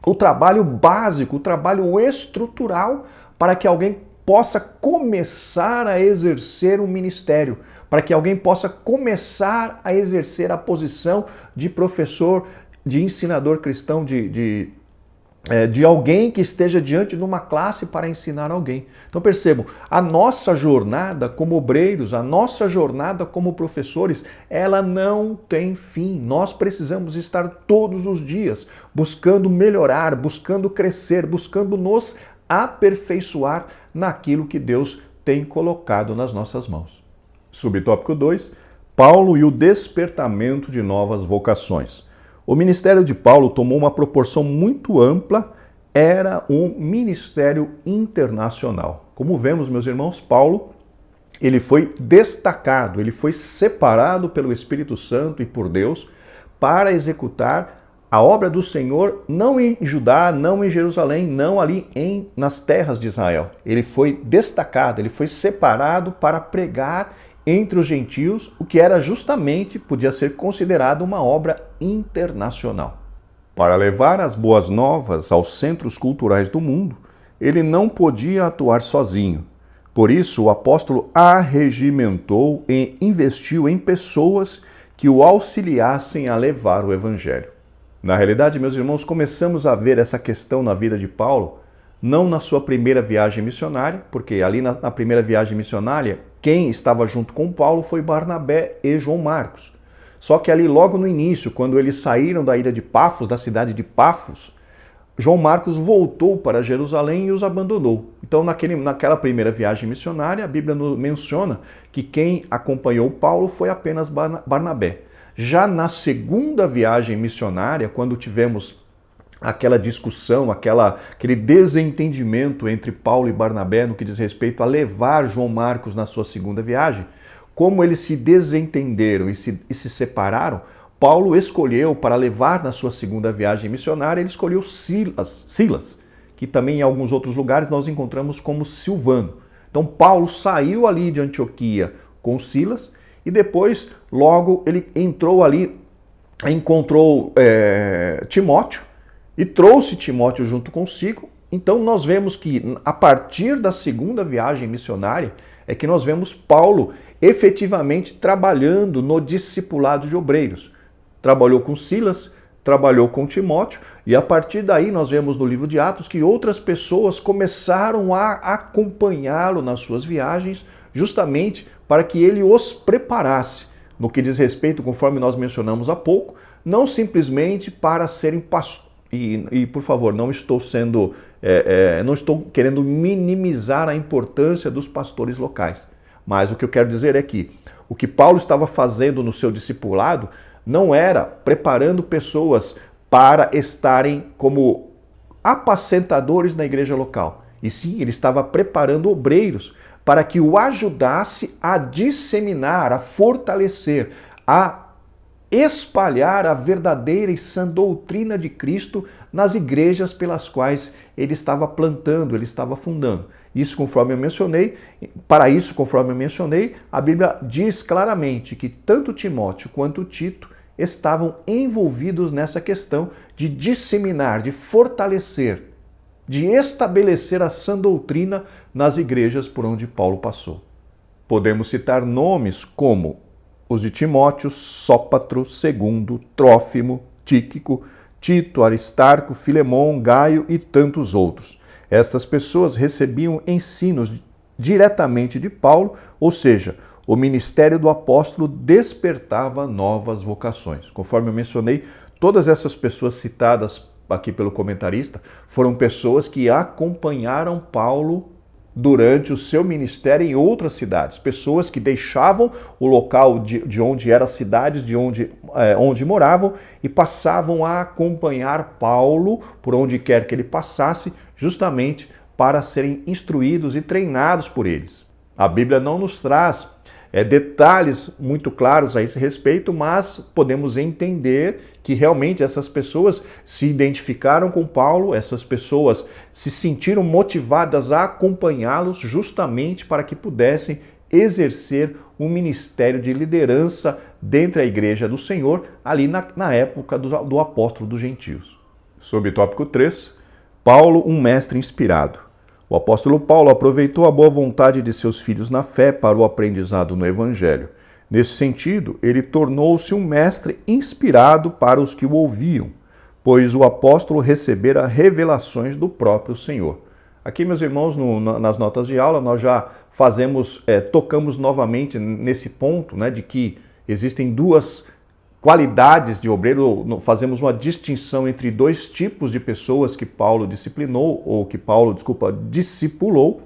o trabalho básico, o trabalho estrutural para que alguém possa começar a exercer um ministério, para que alguém possa começar a exercer a posição de professor, de ensinador cristão, de de alguém que esteja diante de uma classe para ensinar alguém. Então percebam, a nossa jornada como obreiros, a nossa jornada como professores, ela não tem fim. Nós precisamos estar todos os dias buscando melhorar, buscando crescer, buscando nos aperfeiçoar naquilo que Deus tem colocado nas nossas mãos. Subtópico 2, Paulo e o despertamento de novas vocações. O ministério de Paulo tomou uma proporção muito ampla, era um ministério internacional. Como vemos, meus irmãos, Paulo, ele foi destacado, ele foi separado pelo Espírito Santo e por Deus para executar a obra do Senhor, não em Judá, não em Jerusalém, não ali nas terras de Israel. Ele foi destacado, ele foi separado para pregar entre os gentios, o que era justamente, podia ser considerado uma obra internacional. Para levar as boas novas aos centros culturais do mundo, ele não podia atuar sozinho. Por isso, o apóstolo arregimentou e investiu em pessoas que o auxiliassem a levar o evangelho. Na realidade, meus irmãos, começamos a ver essa questão na vida de Paulo, não na sua primeira viagem missionária, porque ali na primeira viagem missionária, quem estava junto com Paulo foi Barnabé e João Marcos. Só que ali logo no início, quando eles saíram da ilha de Pafos, da cidade de Pafos, João Marcos voltou para Jerusalém e os abandonou. Então, naquela primeira viagem missionária, a Bíblia menciona que quem acompanhou Paulo foi apenas Barnabé. Já na segunda viagem missionária, quando tivemos aquela discussão, aquele desentendimento entre Paulo e Barnabé no que diz respeito a levar João Marcos na sua segunda viagem, como eles se desentenderam e se separaram, Paulo escolheu para levar na sua segunda viagem missionária, ele escolheu Silas, que também em alguns outros lugares nós encontramos como Silvano. Então Paulo saiu ali de Antioquia com Silas e depois logo ele entrou ali, encontrou Timóteo e trouxe Timóteo junto consigo. Então nós vemos que a partir da segunda viagem missionária é que nós vemos Paulo efetivamente trabalhando no discipulado de obreiros. Trabalhou com Silas, trabalhou com Timóteo e a partir daí nós vemos no livro de Atos que outras pessoas começaram a acompanhá-lo nas suas viagens justamente para que ele os preparasse no que diz respeito, conforme nós mencionamos há pouco, não simplesmente para serem pastores. E por favor, não estou querendo minimizar a importância dos pastores locais. Mas o que eu quero dizer é que o que Paulo estava fazendo no seu discipulado não era preparando pessoas para estarem como apacentadores na igreja local. E sim, ele estava preparando obreiros para que o ajudasse a disseminar, a fortalecer, a espalhar a verdadeira e sã doutrina de Cristo nas igrejas pelas quais ele estava plantando, ele estava fundando. Isso, conforme eu mencionei, a Bíblia diz claramente que tanto Timóteo quanto Tito estavam envolvidos nessa questão de disseminar, de fortalecer, de estabelecer a sã doutrina nas igrejas por onde Paulo passou. Podemos citar nomes como os de Timóteo, Sópatro, Segundo, Trófimo, Tíquico, Tito, Aristarco, Filemon, Gaio e tantos outros. Estas pessoas recebiam ensinos diretamente de Paulo, ou seja, o ministério do apóstolo despertava novas vocações. Conforme eu mencionei, todas essas pessoas citadas aqui pelo comentarista foram pessoas que acompanharam Paulo durante o seu ministério em outras cidades, pessoas que deixavam o local de onde eram as cidades, onde moravam e passavam a acompanhar Paulo por onde quer que ele passasse, justamente para serem instruídos e treinados por eles. A Bíblia não nos traz detalhes muito claros a esse respeito, mas podemos entender que realmente essas pessoas se identificaram com Paulo, essas pessoas se sentiram motivadas a acompanhá-los justamente para que pudessem exercer um ministério de liderança dentro da igreja do Senhor, ali na época do apóstolo dos gentios. Subtópico 3, Paulo, um mestre inspirado. O apóstolo Paulo aproveitou a boa vontade de seus filhos na fé para o aprendizado no Evangelho. Nesse sentido, ele tornou-se um mestre inspirado para os que o ouviam. pois o apóstolo recebera revelações do próprio Senhor. Aqui, meus irmãos, nas notas de aula, nós já tocamos novamente nesse ponto, né, de que existem duas qualidades de obreiro, fazemos uma distinção entre dois tipos de pessoas que Paulo discipulou.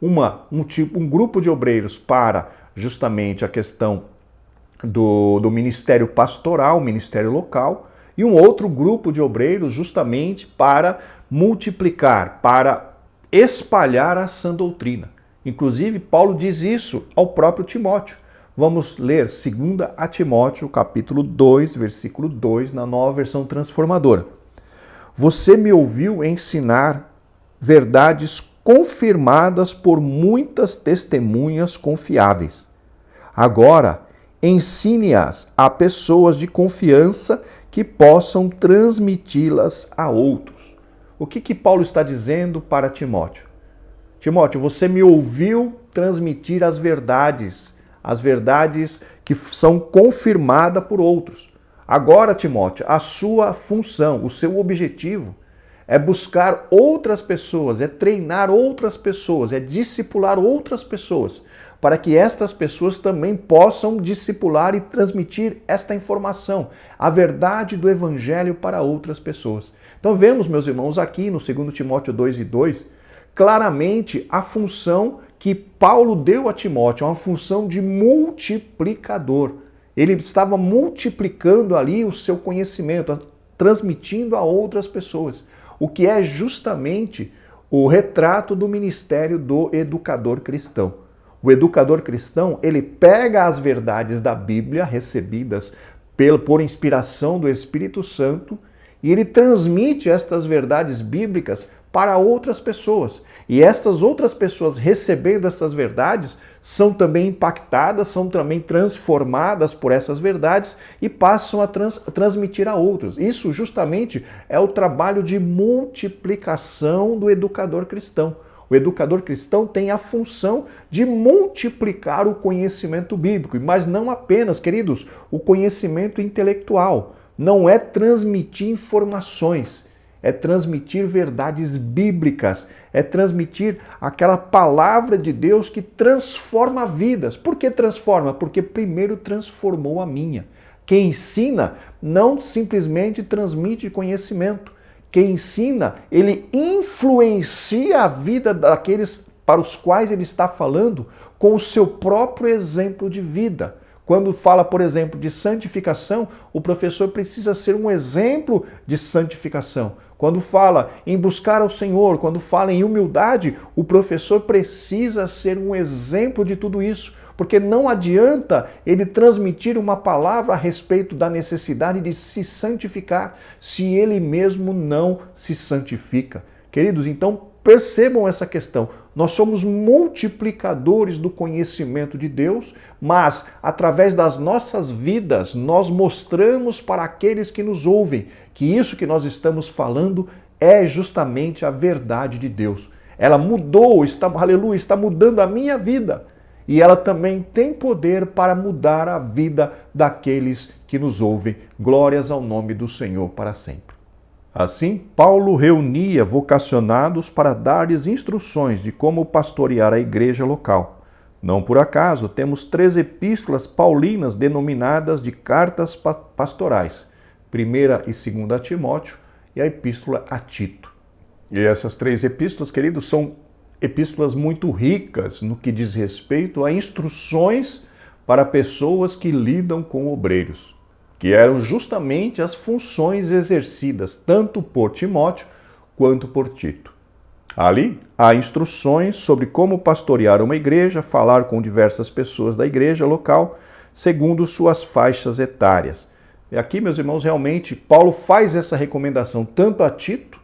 Um grupo de obreiros para justamente a questão do ministério pastoral, ministério local, e um outro grupo de obreiros justamente para multiplicar, para espalhar a sã doutrina. Inclusive, Paulo diz isso ao próprio Timóteo. Vamos ler 2 a Timóteo, capítulo 2, versículo 2, na Nova Versão Transformadora. Você me ouviu ensinar verdades confirmadas por muitas testemunhas confiáveis. Agora, ensine-as a pessoas de confiança que possam transmiti-las a outros. O que Paulo está dizendo para Timóteo? Timóteo, você me ouviu transmitir as verdades que são confirmadas por outros. Agora, Timóteo, a sua função, o seu objetivo é buscar outras pessoas, é treinar outras pessoas, é discipular outras pessoas, para que estas pessoas também possam discipular e transmitir esta informação, a verdade do Evangelho para outras pessoas. Então vemos, meus irmãos, aqui no 2 Timóteo 2:2, claramente a função que Paulo deu a Timóteo, uma função de multiplicador. Ele estava multiplicando ali o seu conhecimento, transmitindo a outras pessoas, o que é justamente o retrato do ministério do educador cristão. O educador cristão, ele pega as verdades da Bíblia recebidas por inspiração do Espírito Santo e ele transmite estas verdades bíblicas para outras pessoas. E estas outras pessoas recebendo essas verdades são também impactadas, são também transformadas por essas verdades e passam a transmitir a outros. Isso justamente é o trabalho de multiplicação do educador cristão. O educador cristão tem a função de multiplicar o conhecimento bíblico, mas não apenas, queridos, o conhecimento intelectual. Não é transmitir informações, é transmitir verdades bíblicas, é transmitir aquela palavra de Deus que transforma vidas. Por que transforma? Porque primeiro transformou a minha. Quem ensina não simplesmente transmite conhecimento. Quem ensina, ele influencia a vida daqueles para os quais ele está falando com o seu próprio exemplo de vida. Quando fala, por exemplo, de santificação, o professor precisa ser um exemplo de santificação. Quando fala em buscar ao Senhor, quando fala em humildade, o professor precisa ser um exemplo de tudo isso. Porque não adianta ele transmitir uma palavra a respeito da necessidade de se santificar se ele mesmo não se santifica. Queridos, então percebam essa questão. Nós somos multiplicadores do conhecimento de Deus, mas através das nossas vidas nós mostramos para aqueles que nos ouvem que isso que nós estamos falando é justamente a verdade de Deus. Ela mudou, está mudando a minha vida. E ela também tem poder para mudar a vida daqueles que nos ouvem. Glórias ao nome do Senhor para sempre. Assim, Paulo reunia vocacionados para dar-lhes instruções de como pastorear a igreja local. Não por acaso, temos 3 epístolas paulinas denominadas de cartas pastorais, 1ª e 2ª a Timóteo e a epístola a Tito. E essas 3 epístolas, queridos, são epístolas muito ricas no que diz respeito a instruções para pessoas que lidam com obreiros, que eram justamente as funções exercidas tanto por Timóteo quanto por Tito. Ali há instruções sobre como pastorear uma igreja, falar com diversas pessoas da igreja local, segundo suas faixas etárias. E aqui, meus irmãos, realmente Paulo faz essa recomendação tanto a Tito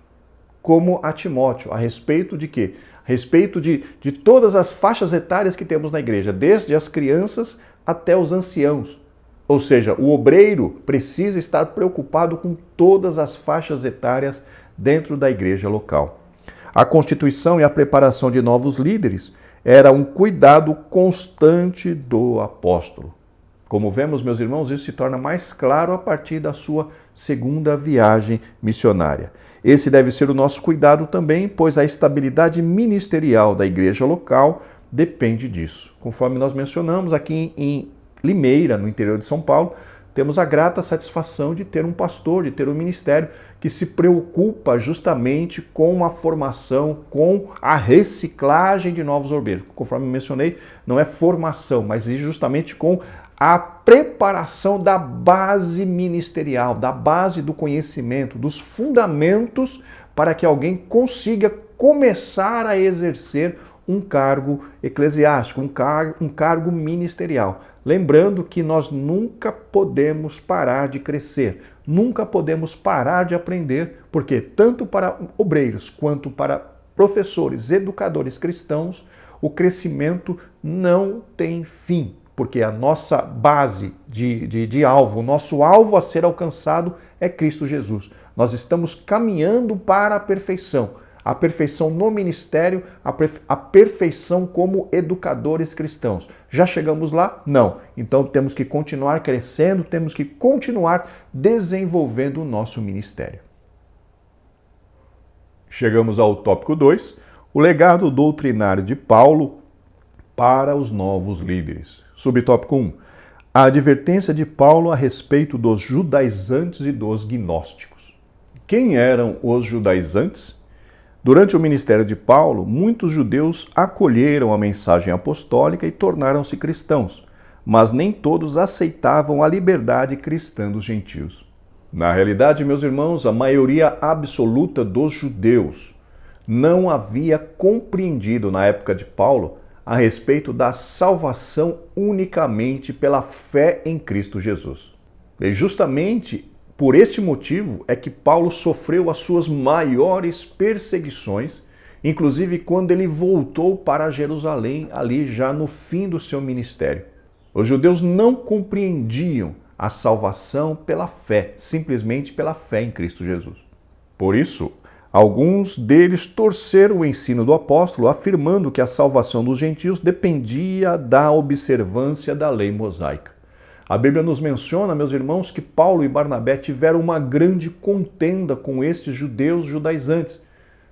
como a Timóteo, a respeito de quê? A respeito de todas as faixas etárias que temos na igreja, desde as crianças até os anciãos. Ou seja, o obreiro precisa estar preocupado com todas as faixas etárias dentro da igreja local. A constituição e a preparação de novos líderes era um cuidado constante do apóstolo. Como vemos, meus irmãos, isso se torna mais claro a partir da sua segunda viagem missionária. Esse deve ser o nosso cuidado também, pois a estabilidade ministerial da igreja local depende disso. Conforme nós mencionamos, aqui em Limeira, no interior de São Paulo, temos a grata satisfação de ter um pastor, de ter um ministério que se preocupa justamente com a formação, com a reciclagem de novos obreiros. Conforme mencionei, não é formação, mas justamente com a preparação da base ministerial, da base do conhecimento, dos fundamentos para que alguém consiga começar a exercer um cargo eclesiástico, um cargo ministerial. Lembrando que nós nunca podemos parar de crescer, nunca podemos parar de aprender, porque tanto para obreiros quanto para professores, educadores cristãos, o crescimento não tem fim, porque a nossa base de alvo, o nosso alvo a ser alcançado é Cristo Jesus. Nós estamos caminhando para a perfeição no ministério, a perfeição como educadores cristãos. Já chegamos lá? Não. Então temos que continuar crescendo, temos que continuar desenvolvendo o nosso ministério. Chegamos ao tópico 2, o legado doutrinário de Paulo para os novos líderes. Subtópico 1, a advertência de Paulo a respeito dos judaizantes e dos gnósticos. Quem eram os judaizantes? Durante o ministério de Paulo, muitos judeus acolheram a mensagem apostólica e tornaram-se cristãos, mas nem todos aceitavam a liberdade cristã dos gentios. Na realidade, meus irmãos, a maioria absoluta dos judeus não havia compreendido na época de Paulo a respeito da salvação unicamente pela fé em Cristo Jesus. E justamente por este motivo é que Paulo sofreu as suas maiores perseguições, inclusive quando ele voltou para Jerusalém, ali já no fim do seu ministério. Os judeus não compreendiam a salvação pela fé, simplesmente pela fé em Cristo Jesus. Por isso, alguns deles torceram o ensino do apóstolo, afirmando que a salvação dos gentios dependia da observância da lei mosaica. A Bíblia nos menciona, meus irmãos, que Paulo e Barnabé tiveram uma grande contenda com estes judeus judaizantes,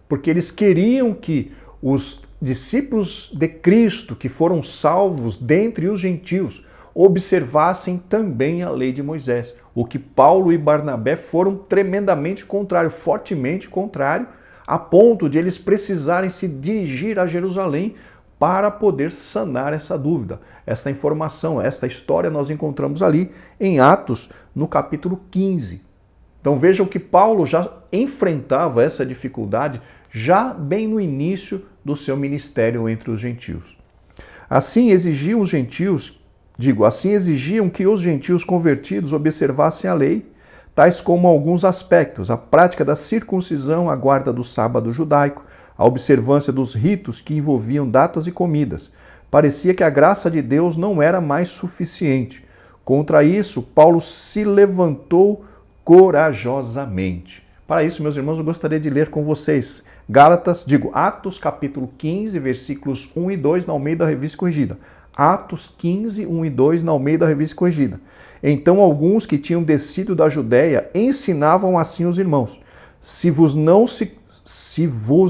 porque eles queriam que os discípulos de Cristo, que foram salvos dentre os gentios, observassem também a lei de Moisés. O que Paulo e Barnabé foram tremendamente contrário, fortemente contrário, a ponto de eles precisarem se dirigir a Jerusalém para poder sanar essa dúvida. Essa informação, esta história nós encontramos ali em Atos, no capítulo 15. Então vejam que Paulo já enfrentava essa dificuldade já bem no início do seu ministério entre os gentios. Assim exigiam que os gentios convertidos observassem a lei, tais como alguns aspectos, a prática da circuncisão, a guarda do sábado judaico, a observância dos ritos que envolviam datas e comidas. Parecia que a graça de Deus não era mais suficiente. Contra isso, Paulo se levantou corajosamente. Para isso, meus irmãos, eu gostaria de ler com vocês Atos capítulo 15, versículos 1 e 2 na Almeida Revista Corrigida. Atos 15, 1 e 2 na Almeida Revista Corrigida. Então alguns que tinham descido da Judéia ensinavam assim os irmãos: se vos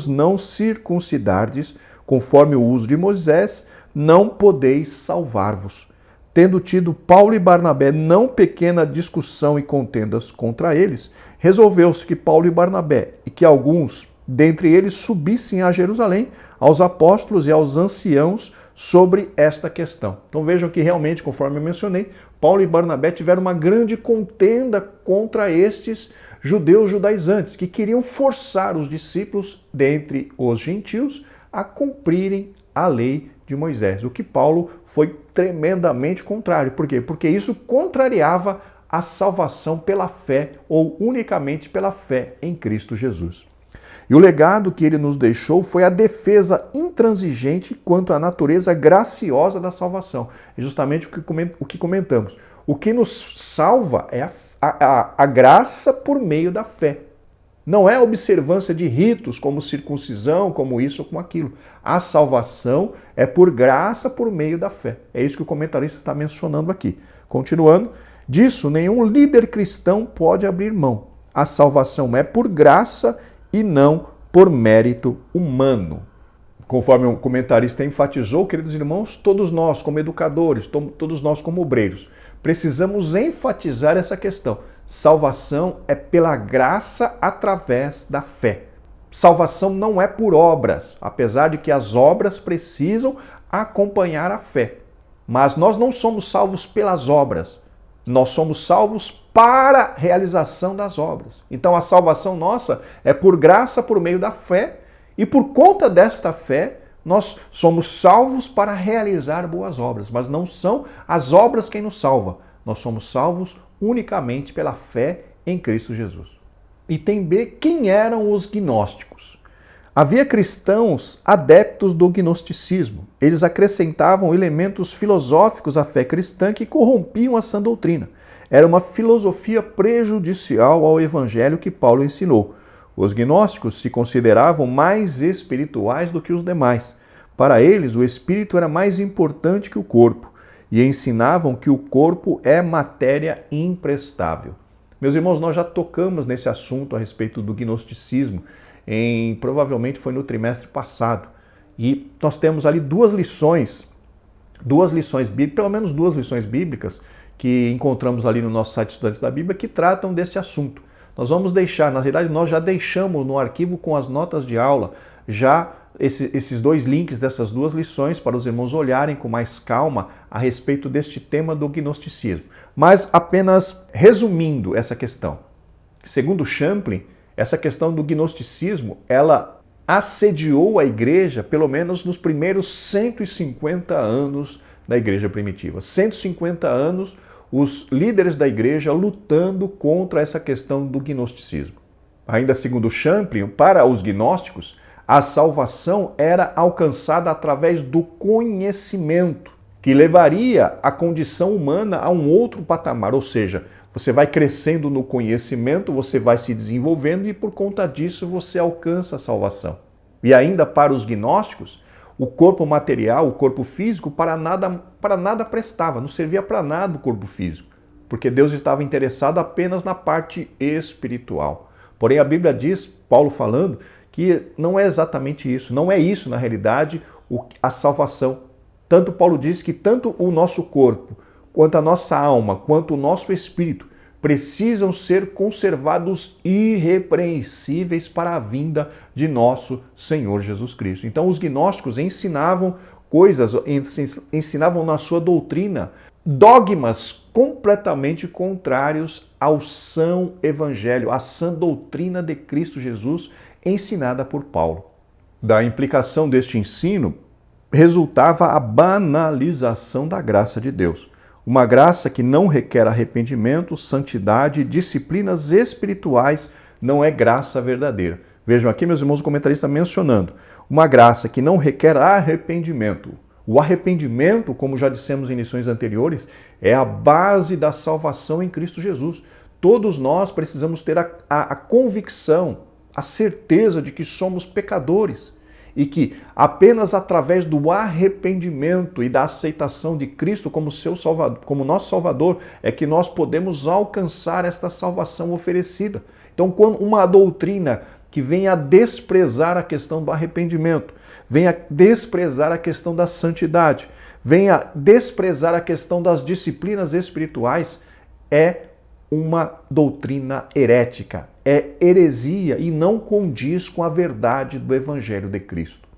não circuncidardes, conforme o uso de Moisés, não podeis salvar-vos. Tendo tido Paulo e Barnabé não pequena discussão e contendas contra eles, resolveu-se que Paulo e Barnabé, e que alguns dentre eles subissem a Jerusalém, aos apóstolos e aos anciãos sobre esta questão. Então vejam que realmente, conforme eu mencionei, Paulo e Barnabé tiveram uma grande contenda contra estes judeus judaizantes, que queriam forçar os discípulos dentre os gentios a cumprirem a lei de Moisés, o que Paulo foi tremendamente contrário. Por quê? Porque isso contrariava a salvação pela fé, ou unicamente pela fé em Cristo Jesus. E o legado que ele nos deixou foi a defesa intransigente quanto à natureza graciosa da salvação. É justamente o que comentamos. O que nos salva é a graça por meio da fé. Não é a observância de ritos como circuncisão, como isso ou como aquilo. A salvação é por graça por meio da fé. É isso que o comentarista está mencionando aqui. Continuando, disso nenhum líder cristão pode abrir mão. A salvação é por graça e não por mérito humano. Conforme o comentarista enfatizou, queridos irmãos, todos nós como educadores, todos nós como obreiros, precisamos enfatizar essa questão. Salvação é pela graça através da fé. Salvação não é por obras, apesar de que as obras precisam acompanhar a fé. Mas nós não somos salvos pelas obras, nós somos salvos para a realização das obras. Então a salvação nossa é por graça por meio da fé, e por conta desta fé, nós somos salvos para realizar boas obras, mas não são as obras quem nos salva. Nós somos salvos unicamente pela fé em Cristo Jesus. Item B, quem eram os gnósticos? Havia cristãos adeptos do gnosticismo. Eles acrescentavam elementos filosóficos à fé cristã que corrompiam a sã doutrina. Era uma filosofia prejudicial ao evangelho que Paulo ensinou. Os gnósticos se consideravam mais espirituais do que os demais. Para eles, o espírito era mais importante que o corpo e ensinavam que o corpo é matéria imprestável. Meus irmãos, nós já tocamos nesse assunto a respeito do gnosticismo, provavelmente foi no trimestre passado. E nós temos ali duas lições bíblicas, pelo menos duas lições bíblicas, que encontramos ali no nosso site Estudantes da Bíblia, que tratam desse assunto. Nós vamos deixar, na verdade nós já deixamos no arquivo com as notas de aula, já esses dois links dessas duas lições para os irmãos olharem com mais calma a respeito deste tema do gnosticismo. Mas apenas resumindo essa questão. Segundo Champlin, essa questão do gnosticismo, ela assediou a igreja pelo menos nos primeiros 150 anos da igreja primitiva. 150 anos os líderes da igreja lutando contra essa questão do gnosticismo. Ainda segundo Champlin, para os gnósticos, a salvação era alcançada através do conhecimento, que levaria a condição humana a um outro patamar, ou seja, você vai crescendo no conhecimento, você vai se desenvolvendo e por conta disso você alcança a salvação. E ainda para os gnósticos, o corpo material, o corpo físico, para nada prestava, não servia para nada o corpo físico, porque Deus estava interessado apenas na parte espiritual. Porém, a Bíblia diz, Paulo falando, que não é exatamente isso, não é isso na realidade a salvação. Tanto Paulo diz que tanto o nosso corpo, quanto a nossa alma, quanto o nosso espírito, precisam ser conservados irrepreensíveis para a vinda de nosso Senhor Jesus Cristo. Então os gnósticos ensinavam coisas, ensinavam na sua doutrina dogmas completamente contrários ao são evangelho, à sã doutrina de Cristo Jesus ensinada por Paulo. Da implicação deste ensino resultava a banalização da graça de Deus. Uma graça que não requer arrependimento, santidade e disciplinas espirituais não é graça verdadeira. Vejam aqui, meus irmãos, o comentarista mencionando. Uma graça que não requer arrependimento. O arrependimento, como já dissemos em lições anteriores, é a base da salvação em Cristo Jesus. Todos nós precisamos ter a convicção, a certeza de que somos pecadores. E que apenas através do arrependimento e da aceitação de Cristo como seu Salvador, como nosso Salvador, é que nós podemos alcançar esta salvação oferecida. Então, quando uma doutrina que venha a desprezar a questão do arrependimento, venha a desprezar a questão da santidade, venha a desprezar a questão das disciplinas espirituais, é uma doutrina herética, é heresia e não condiz com a verdade do Evangelho de Cristo.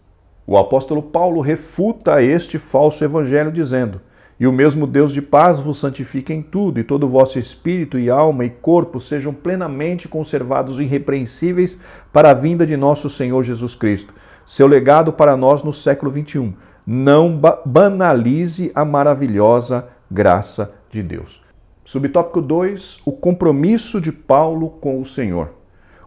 O apóstolo Paulo refuta este falso evangelho dizendo: "E o mesmo Deus de paz vos santifique em tudo, e todo o vosso espírito e alma e corpo sejam plenamente conservados irrepreensíveis para a vinda de nosso Senhor Jesus Cristo." Seu legado para nós no século XXI. Não banalize a maravilhosa graça de Deus. Subtópico 2, o compromisso de Paulo com o Senhor.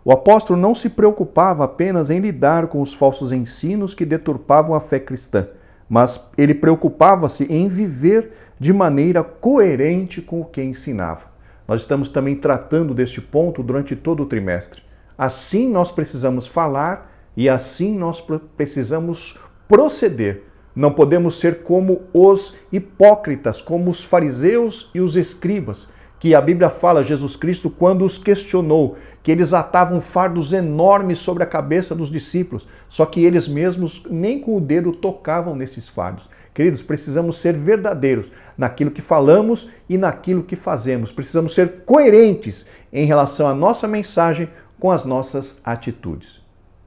O apóstolo não se preocupava apenas em lidar com os falsos ensinos que deturpavam a fé cristã, mas ele preocupava-se em viver de maneira coerente com o que ensinava. Nós estamos também tratando deste ponto durante todo o trimestre. Assim nós precisamos falar e assim nós precisamos proceder. Não podemos ser como os hipócritas, como os fariseus e os escribas, que a Bíblia fala, Jesus Cristo, quando os questionou, que eles atavam fardos enormes sobre a cabeça dos discípulos, só que eles mesmos nem com o dedo tocavam nesses fardos. Queridos, precisamos ser verdadeiros naquilo que falamos e naquilo que fazemos. Precisamos ser coerentes em relação à nossa mensagem com as nossas atitudes.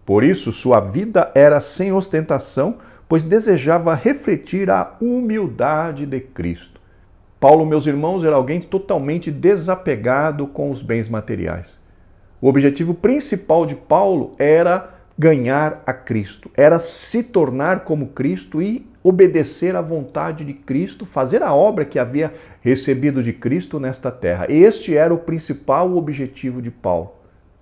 Por isso, sua vida era sem ostentação, pois desejava refletir a humildade de Cristo. Paulo, meus irmãos, era alguém totalmente desapegado com os bens materiais. O objetivo principal de Paulo era ganhar a Cristo, era se tornar como Cristo e obedecer à vontade de Cristo, fazer a obra que havia recebido de Cristo nesta terra. Este era o principal objetivo de Paulo.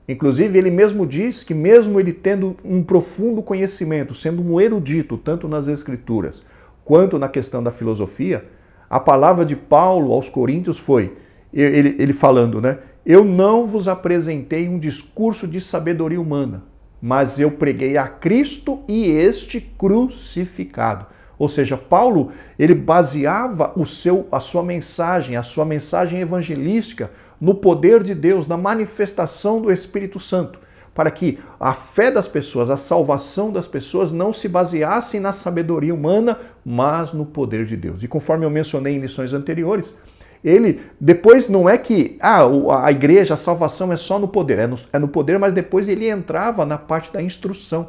Inclusive, ele mesmo diz que mesmo ele tendo um profundo conhecimento, sendo um erudito, tanto nas Escrituras quanto na questão da filosofia, a palavra de Paulo aos Coríntios foi, ele falando, né? Eu não vos apresentei um discurso de sabedoria humana, mas eu preguei a Cristo e este crucificado. Ou seja, Paulo, ele baseava a sua mensagem evangelística no poder de Deus, na manifestação do Espírito Santo, para que a fé das pessoas, a salvação das pessoas não se baseasse na sabedoria humana, mas no poder de Deus. E conforme eu mencionei em lições anteriores, ele depois não é que a igreja, a salvação é só no poder, é no poder, mas depois ele entrava na parte da instrução.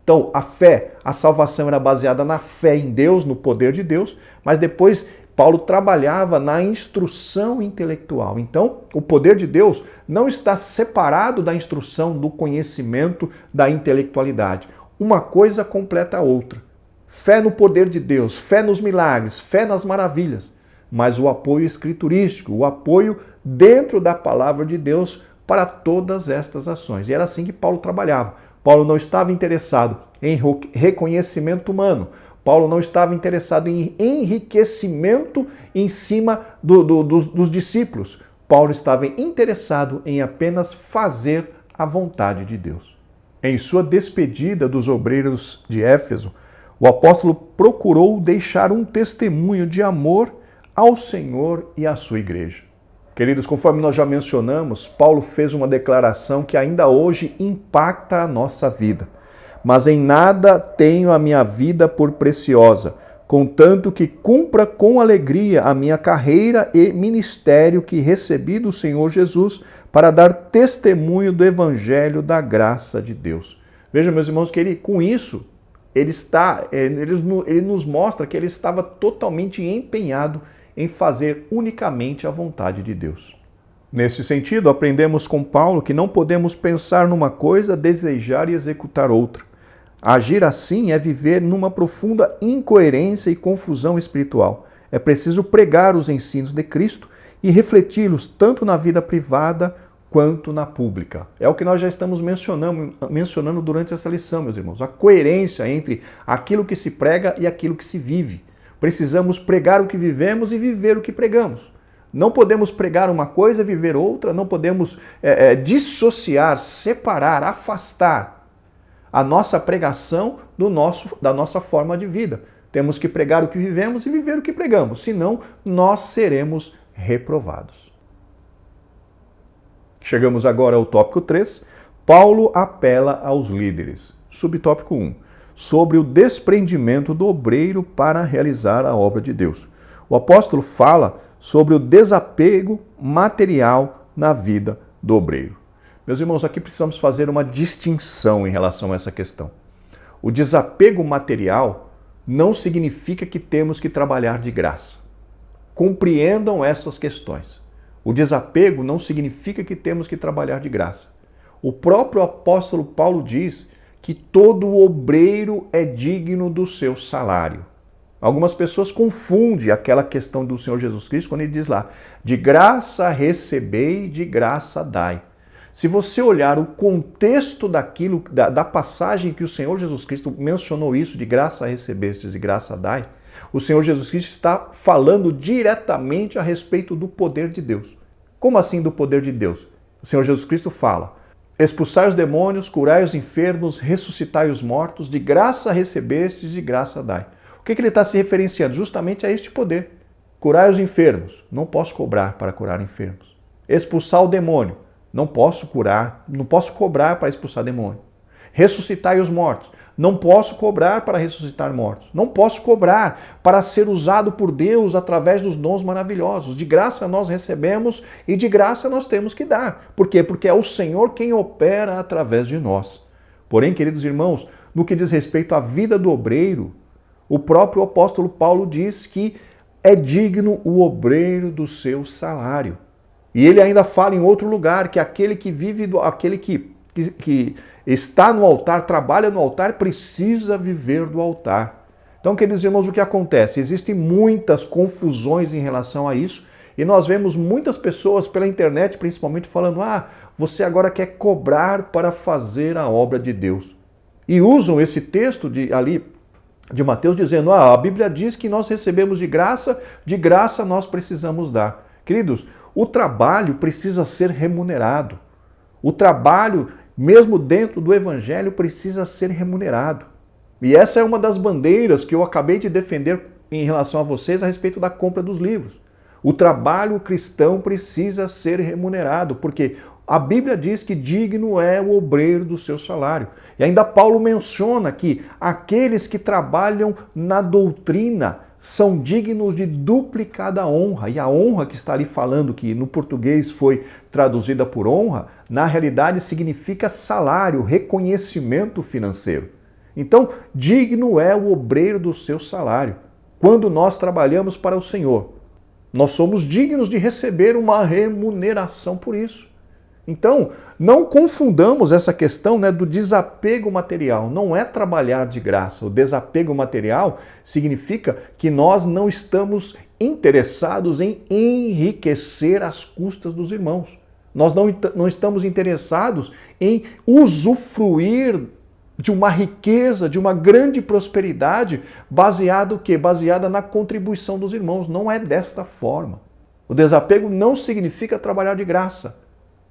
Então, a fé, a salvação era baseada na fé em Deus, no poder de Deus, mas depois Paulo trabalhava na instrução intelectual. Então, o poder de Deus não está separado da instrução, do conhecimento, da intelectualidade. Uma coisa completa a outra. Fé no poder de Deus, fé nos milagres, fé nas maravilhas, mas o apoio escriturístico, o apoio dentro da palavra de Deus para todas estas ações. E era assim que Paulo trabalhava. Paulo não estava interessado em reconhecimento humano. Paulo não estava interessado em enriquecimento em cima dos discípulos. Paulo estava interessado em apenas fazer a vontade de Deus. Em sua despedida dos obreiros de Éfeso, o apóstolo procurou deixar um testemunho de amor ao Senhor e à sua igreja. Queridos, conforme nós já mencionamos, Paulo fez uma declaração que ainda hoje impacta a nossa vida. Mas em nada tenho a minha vida por preciosa, contanto que cumpra com alegria a minha carreira e ministério que recebi do Senhor Jesus para dar testemunho do evangelho da graça de Deus. Veja, meus irmãos, que com isso, ele nos mostra que ele estava totalmente empenhado em fazer unicamente a vontade de Deus. Nesse sentido, aprendemos com Paulo que não podemos pensar numa coisa, desejar e executar outra. Agir assim é viver numa profunda incoerência e confusão espiritual. É preciso pregar os ensinos de Cristo e refleti-los tanto na vida privada quanto na pública. É o que nós já estamos mencionando durante essa lição, meus irmãos. A coerência entre aquilo que se prega e aquilo que se vive. Precisamos pregar o que vivemos e viver o que pregamos. Não podemos pregar uma coisa e viver outra, não podemos dissociar, separar, afastar a nossa pregação da nossa forma de vida. Temos que pregar o que vivemos e viver o que pregamos, senão nós seremos reprovados. Chegamos agora ao tópico 3. Paulo apela aos líderes. Subtópico 1. Sobre o desprendimento do obreiro para realizar a obra de Deus. O apóstolo fala sobre o desapego material na vida do obreiro. Meus irmãos, aqui precisamos fazer uma distinção em relação a essa questão. O desapego material não significa que temos que trabalhar de graça. Compreendam essas questões. O desapego não significa que temos que trabalhar de graça. O próprio apóstolo Paulo diz que todo obreiro é digno do seu salário. Algumas pessoas confundem aquela questão do Senhor Jesus Cristo quando ele diz lá, de graça recebei, de graça dai. Se você olhar o contexto da passagem que o Senhor Jesus Cristo mencionou isso, de graça recebestes e graça dai, o Senhor Jesus Cristo está falando diretamente a respeito do poder de Deus. Como assim do poder de Deus? O Senhor Jesus Cristo fala, Expulsai os demônios, curai os enfermos, ressuscitai os mortos, de graça recebestes, de graça dai. O que ele está se referenciando? Justamente a este poder. Curai os enfermos, não posso cobrar para curar enfermos. Expulsar o demônio, não posso curar, não posso cobrar para expulsar demônio. Ressuscitai os mortos, não posso cobrar para ressuscitar mortos. Não posso cobrar para ser usado por Deus através dos dons maravilhosos. De graça nós recebemos e de graça nós temos que dar. Por quê? Porque é o Senhor quem opera através de nós. Porém, queridos irmãos, no que diz respeito à vida do obreiro, o próprio apóstolo Paulo diz que é digno o obreiro do seu salário. E ele ainda fala em outro lugar que aquele que vive, aquele que está no altar, trabalha no altar, precisa viver do altar. Então, queridos irmãos, o que acontece? Existem muitas confusões em relação a isso e nós vemos muitas pessoas pela internet, principalmente, falando: você agora quer cobrar para fazer a obra de Deus. E usam esse texto de Mateus dizendo: a Bíblia diz que nós recebemos de graça nós precisamos dar. Queridos, o trabalho precisa ser remunerado. O trabalho, mesmo dentro do Evangelho, precisa ser remunerado. E essa é uma das bandeiras que eu acabei de defender em relação a vocês a respeito da compra dos livros. O trabalho cristão precisa ser remunerado, porque a Bíblia diz que digno é o obreiro do seu salário. E ainda Paulo menciona que aqueles que trabalham na doutrina são dignos de duplicada honra. E a honra que está ali falando, que no português foi traduzida por honra, na realidade significa salário, reconhecimento financeiro. Então, digno é o obreiro do seu salário. Quando nós trabalhamos para o Senhor, nós somos dignos de receber uma remuneração por isso. Então, não confundamos essa questão do desapego material. Não é trabalhar de graça. O desapego material significa que nós não estamos interessados em enriquecer às custas dos irmãos. Nós não estamos interessados em usufruir de uma riqueza, de uma grande prosperidade, baseada na contribuição dos irmãos. Não é desta forma. O desapego não significa trabalhar de graça.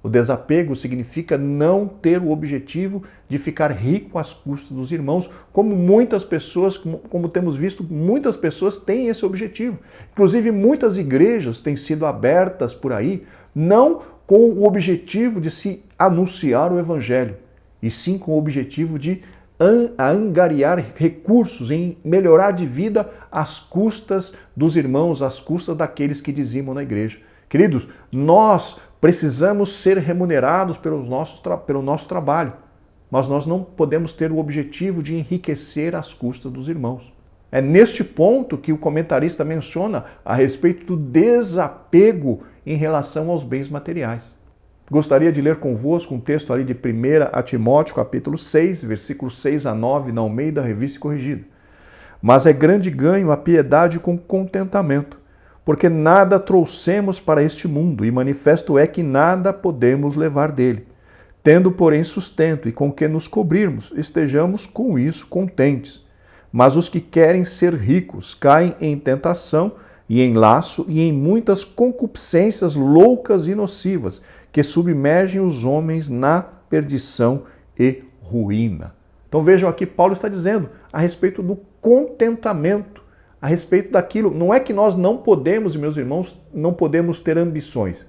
O desapego significa não ter o objetivo de ficar rico às custas dos irmãos, como muitas pessoas, como temos visto, muitas pessoas têm esse objetivo. Inclusive, muitas igrejas têm sido abertas por aí, não com o objetivo de se anunciar o Evangelho, e sim com o objetivo de angariar recursos, em melhorar de vida às custas dos irmãos, às custas daqueles que dizimam na igreja. Queridos, nós precisamos ser remunerados pelo nosso trabalho, mas nós não podemos ter o objetivo de enriquecer às custas dos irmãos. É neste ponto que o comentarista menciona a respeito do desapego em relação aos bens materiais. Gostaria de ler convosco um texto ali de 1 Timóteo, capítulo 6, versículos 6 a 9, na Almeida, Revista e Corrigida. Mas é grande ganho a piedade com contentamento, porque nada trouxemos para este mundo, e manifesto é que nada podemos levar dele. Tendo, porém, sustento e com que nos cobrirmos, estejamos com isso contentes. Mas os que querem ser ricos caem em tentação e em laço e em muitas concupiscências loucas e nocivas, que submergem os homens na perdição e ruína. Então vejam aqui, Paulo está dizendo a respeito do contentamento, a respeito daquilo. Não é que nós não podemos, meus irmãos, não podemos ter ambições.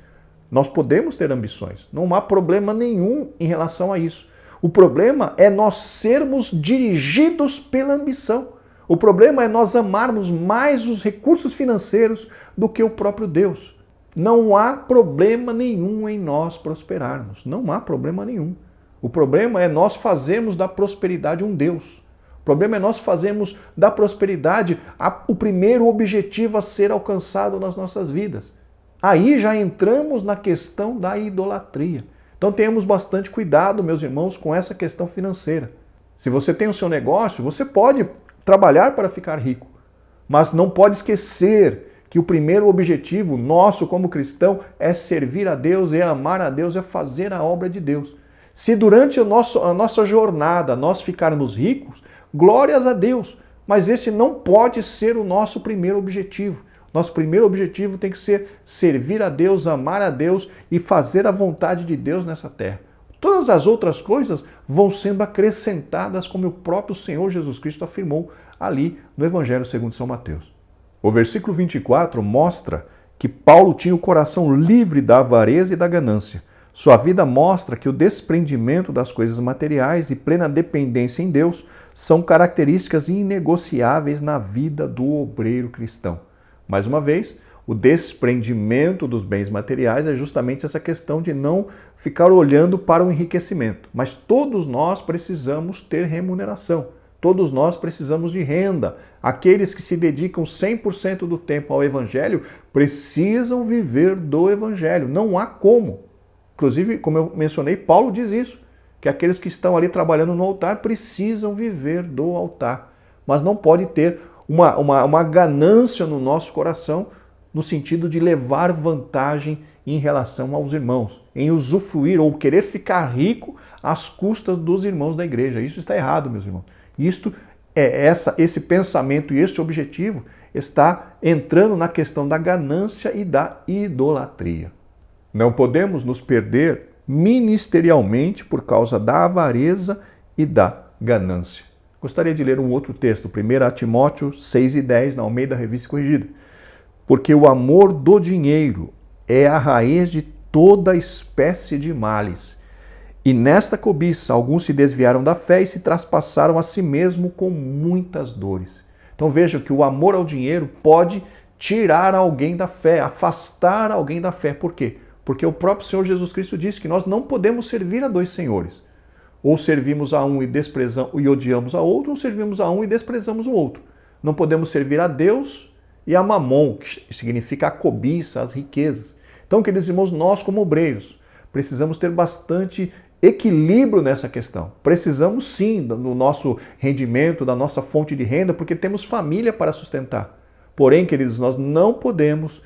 Nós podemos ter ambições. Não há problema nenhum em relação a isso. O problema é nós sermos dirigidos pela ambição. O problema é nós amarmos mais os recursos financeiros do que o próprio Deus. Não há problema nenhum em nós prosperarmos. Não há problema nenhum. O problema é nós fazermos da prosperidade um Deus. O problema é nós fazermos da prosperidade o primeiro objetivo a ser alcançado nas nossas vidas. Aí já entramos na questão da idolatria. Então tenhamos bastante cuidado, meus irmãos, com essa questão financeira. Se você tem o seu negócio, você pode trabalhar para ficar rico, mas não pode esquecer que o primeiro objetivo nosso como cristão é servir a Deus, é amar a Deus, é fazer a obra de Deus. Se durante a nossa jornada nós ficarmos ricos, glórias a Deus, mas esse não pode ser o nosso primeiro objetivo. Nosso primeiro objetivo tem que ser servir a Deus, amar a Deus e fazer a vontade de Deus nessa terra. Todas as outras coisas vão sendo acrescentadas, como o próprio Senhor Jesus Cristo afirmou ali no Evangelho segundo São Mateus. O versículo 24 mostra que Paulo tinha o coração livre da avareza e da ganância. Sua vida mostra que o desprendimento das coisas materiais e plena dependência em Deus são características inegociáveis na vida do obreiro cristão. Mais uma vez, o desprendimento dos bens materiais é justamente essa questão de não ficar olhando para o enriquecimento. Mas todos nós precisamos ter remuneração. Todos nós precisamos de renda. Aqueles que se dedicam 100% do tempo ao Evangelho precisam viver do Evangelho. Não há como. Inclusive, como eu mencionei, Paulo diz isso, que aqueles que estão ali trabalhando no altar precisam viver do altar. Mas não pode ter uma ganância no nosso coração no sentido de levar vantagem em relação aos irmãos, em usufruir ou querer ficar rico às custas dos irmãos da igreja. Isso está errado, meus irmãos. Esse pensamento e este objetivo está entrando na questão da ganância e da idolatria. Não podemos nos perder ministerialmente por causa da avareza e da ganância. Gostaria de ler um outro texto, 1 Timóteo 6:10, na Almeida Revista Corrigida. Porque o amor do dinheiro é a raiz de toda espécie de males. E nesta cobiça alguns se desviaram da fé e se traspassaram a si mesmo com muitas dores. Então vejam que o amor ao dinheiro pode tirar alguém da fé, afastar alguém da fé. Por quê? Porque o próprio Senhor Jesus Cristo disse que nós não podemos servir a dois senhores. Ou servimos a um e odiamos a outro, ou servimos a um e desprezamos o outro. Não podemos servir a Deus e a Mamon, que significa a cobiça, as riquezas. Então, queridos irmãos, nós como obreiros precisamos ter bastante equilíbrio nessa questão. Precisamos sim do nosso rendimento, da nossa fonte de renda, porque temos família para sustentar. Porém, queridos, nós não podemos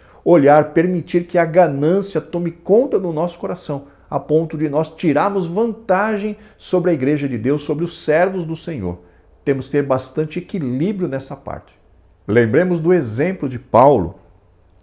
permitir que a ganância tome conta do nosso coração, a ponto de nós tirarmos vantagem sobre a igreja de Deus, sobre os servos do Senhor. Temos que ter bastante equilíbrio nessa parte. Lembremos do exemplo de Paulo,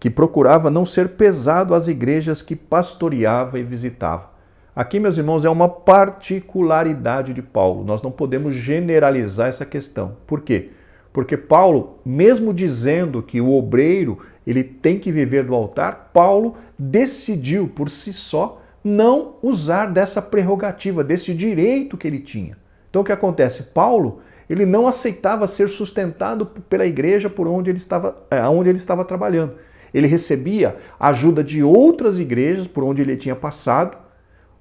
que procurava não ser pesado às igrejas que pastoreava e visitava. Aqui, meus irmãos, é uma particularidade de Paulo. Nós não podemos generalizar essa questão. Por quê? Porque Paulo, mesmo dizendo que o obreiro ele tem que viver do altar, Paulo decidiu por si só não usar dessa prerrogativa, desse direito que ele tinha. Então o que acontece? Paulo, ele não aceitava ser sustentado pela igreja por onde ele estava trabalhando. Ele recebia ajuda de outras igrejas por onde ele tinha passado,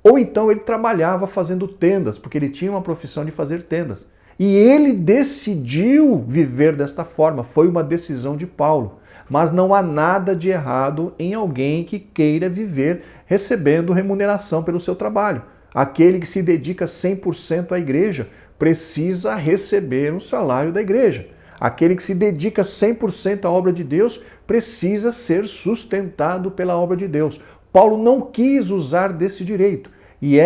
ou então ele trabalhava fazendo tendas, porque ele tinha uma profissão de fazer tendas. E ele decidiu viver desta forma, foi uma decisão de Paulo. Mas não há nada de errado em alguém que queira viver recebendo remuneração pelo seu trabalho. Aquele que se dedica 100% à igreja precisa receber um salário da igreja. Aquele que se dedica 100% à obra de Deus precisa ser sustentado pela obra de Deus. Paulo não quis usar desse direito e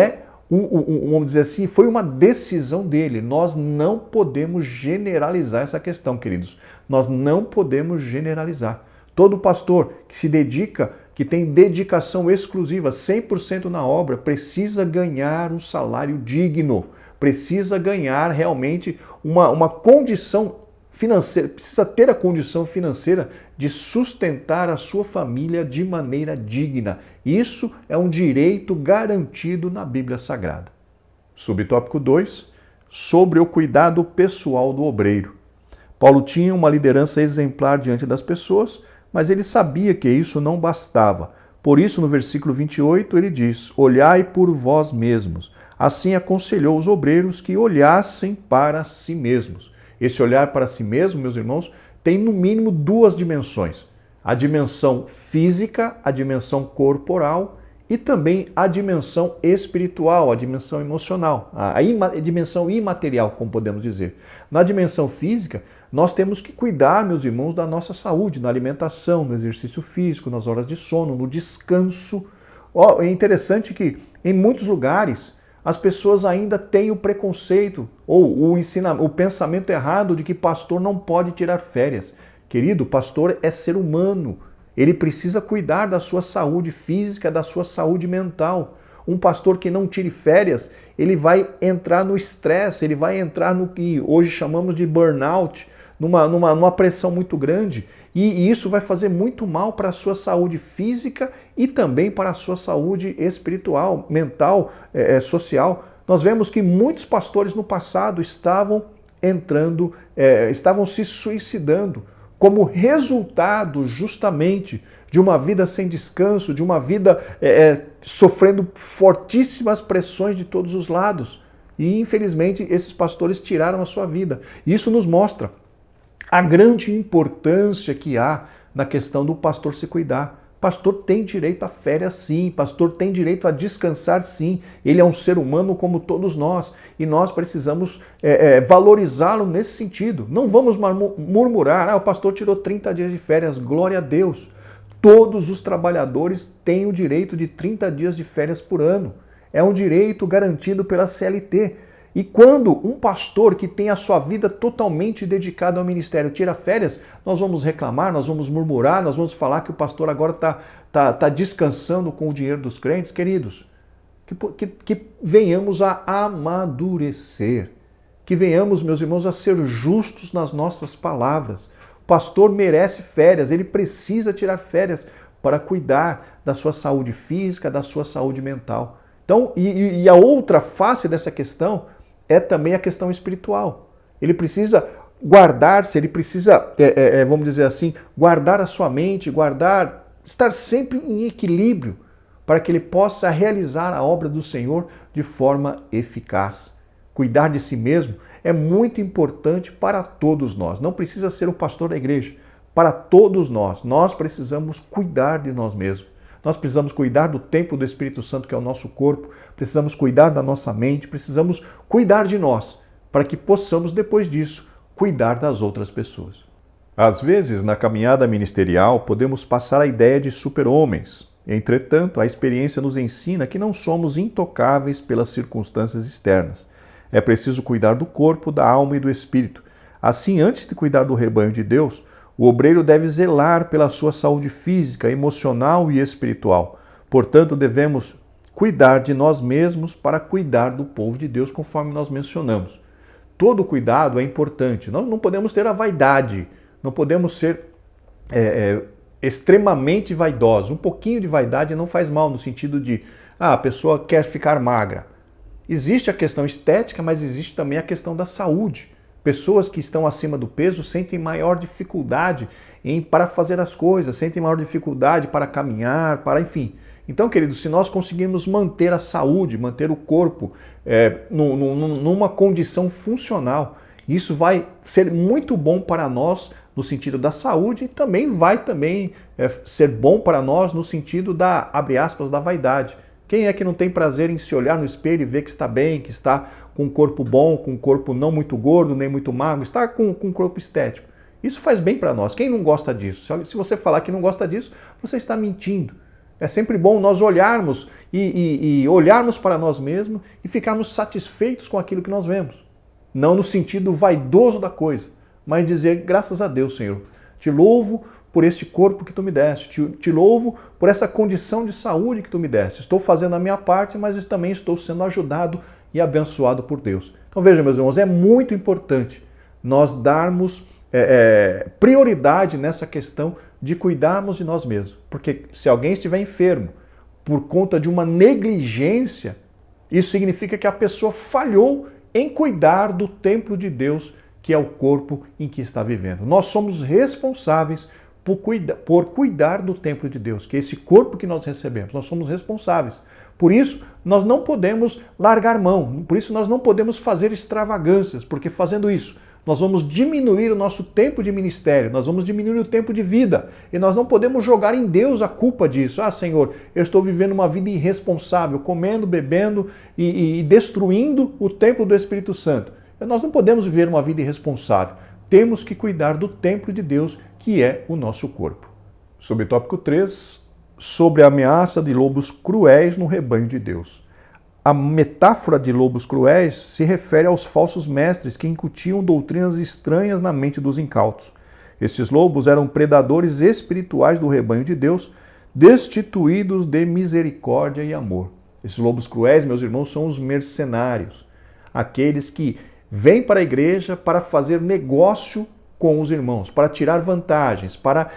vamos dizer assim, foi uma decisão dele. Nós não podemos generalizar essa questão, queridos. Nós não podemos generalizar. Todo pastor que se dedica, que tem dedicação exclusiva, 100% na obra, precisa ganhar um salário digno, precisa ganhar realmente uma condição financeira, precisa ter a condição financeira de sustentar a sua família de maneira digna. Isso é um direito garantido na Bíblia Sagrada. Subtópico 2, sobre o cuidado pessoal do obreiro. Paulo tinha uma liderança exemplar diante das pessoas, mas ele sabia que isso não bastava. Por isso, no versículo 28, ele diz: olhai por vós mesmos. Assim aconselhou os obreiros que olhassem para si mesmos. Esse olhar para si mesmo, meus irmãos, tem no mínimo duas dimensões. A dimensão física, a dimensão corporal e também a dimensão espiritual, a dimensão emocional, a dimensão imaterial, como podemos dizer. Na dimensão física, nós temos que cuidar, meus irmãos, da nossa saúde, na alimentação, no exercício físico, nas horas de sono, no descanso. É interessante que em muitos lugares as pessoas ainda têm o preconceito ou o pensamento errado de que pastor não pode tirar férias. Querido, pastor é ser humano. Ele precisa cuidar da sua saúde física, da sua saúde mental. Um pastor que não tire férias, ele vai entrar no estresse, ele vai entrar no que hoje chamamos de burnout, numa pressão muito grande. E isso vai fazer muito mal para a sua saúde física e também para a sua saúde espiritual, mental, social. Nós vemos que muitos pastores no passado estavam se suicidando como resultado justamente de uma vida sem descanso, de uma vida sofrendo fortíssimas pressões de todos os lados. E infelizmente esses pastores tiraram a sua vida. Isso nos mostra a grande importância que há na questão do pastor se cuidar. Pastor tem direito a férias sim, pastor tem direito a descansar sim, ele é um ser humano como todos nós e nós precisamos valorizá-lo nesse sentido. Não vamos murmurar, o pastor tirou 30 dias de férias, glória a Deus. Todos os trabalhadores têm o direito de 30 dias de férias por ano, é um direito garantido pela CLT. E quando um pastor que tem a sua vida totalmente dedicada ao ministério tira férias, nós vamos reclamar, nós vamos murmurar, nós vamos falar que o pastor agora está descansando com o dinheiro dos crentes. Queridos, que venhamos a amadurecer, que venhamos, meus irmãos, a ser justos nas nossas palavras. O pastor merece férias, ele precisa tirar férias para cuidar da sua saúde física, da sua saúde mental. Então, e a outra face dessa questão é também a questão espiritual. Ele precisa guardar-se, ele precisa, vamos dizer assim, guardar a sua mente, estar sempre em equilíbrio para que ele possa realizar a obra do Senhor de forma eficaz. Cuidar de si mesmo é muito importante para todos nós. Não precisa ser o pastor da igreja. Para todos nós precisamos cuidar de nós mesmos. Nós precisamos cuidar do templo do Espírito Santo, que é o nosso corpo, precisamos cuidar da nossa mente, precisamos cuidar de nós, para que possamos, depois disso, cuidar das outras pessoas. Às vezes, na caminhada ministerial, podemos passar a ideia de super-homens. Entretanto, a experiência nos ensina que não somos intocáveis pelas circunstâncias externas. É preciso cuidar do corpo, da alma e do espírito. Assim, antes de cuidar do rebanho de Deus, o obreiro deve zelar pela sua saúde física, emocional e espiritual. Portanto, devemos cuidar de nós mesmos para cuidar do povo de Deus, conforme nós mencionamos. Todo cuidado é importante. Nós não podemos ter a vaidade, não podemos ser extremamente vaidosos. Um pouquinho de vaidade não faz mal, no sentido de a pessoa quer ficar magra. Existe a questão estética, mas existe também a questão da saúde. Pessoas que estão acima do peso sentem maior dificuldade para fazer as coisas, sentem maior dificuldade para caminhar, enfim. Então, queridos, se nós conseguirmos manter a saúde, manter o corpo numa condição funcional, isso vai ser muito bom para nós no sentido da saúde e também vai ser bom para nós no sentido da, abre aspas, da vaidade. Quem é que não tem prazer em se olhar no espelho e ver que está bem, que está com um corpo bom, com um corpo não muito gordo, nem muito magro, está com um corpo estético? Isso faz bem para nós. Quem não gosta disso? Se você falar que não gosta disso, você está mentindo. É sempre bom nós olharmos e olharmos para nós mesmos e ficarmos satisfeitos com aquilo que nós vemos. Não no sentido vaidoso da coisa, mas dizer, graças a Deus, Senhor, te louvo por este corpo que tu me deste, te louvo por essa condição de saúde que tu me deste. Estou fazendo a minha parte, mas também estou sendo ajudado e abençoado por Deus. Então veja, meus irmãos, é muito importante nós darmos prioridade nessa questão de cuidarmos de nós mesmos. Porque se alguém estiver enfermo por conta de uma negligência, isso significa que a pessoa falhou em cuidar do templo de Deus, que é o corpo em que está vivendo. Nós somos responsáveis por cuidar do templo de Deus, que é esse corpo que nós recebemos. Nós somos responsáveis. Por isso, nós não podemos largar mão, por isso nós não podemos fazer extravagâncias, porque fazendo isso, nós vamos diminuir o nosso tempo de ministério, nós vamos diminuir o tempo de vida, e nós não podemos jogar em Deus a culpa disso. Ah, Senhor, eu estou vivendo uma vida irresponsável, comendo, bebendo e destruindo o templo do Espírito Santo. Nós não podemos viver uma vida irresponsável. Temos que cuidar do templo de Deus, que é o nosso corpo. Subtópico 3, sobre a ameaça de lobos cruéis no rebanho de Deus. A metáfora de lobos cruéis se refere aos falsos mestres que incutiam doutrinas estranhas na mente dos incautos. Estes lobos eram predadores espirituais do rebanho de Deus, destituídos de misericórdia e amor. Esses lobos cruéis, meus irmãos, são os mercenários, aqueles que vêm para a igreja para fazer negócio com os irmãos, para tirar vantagens, para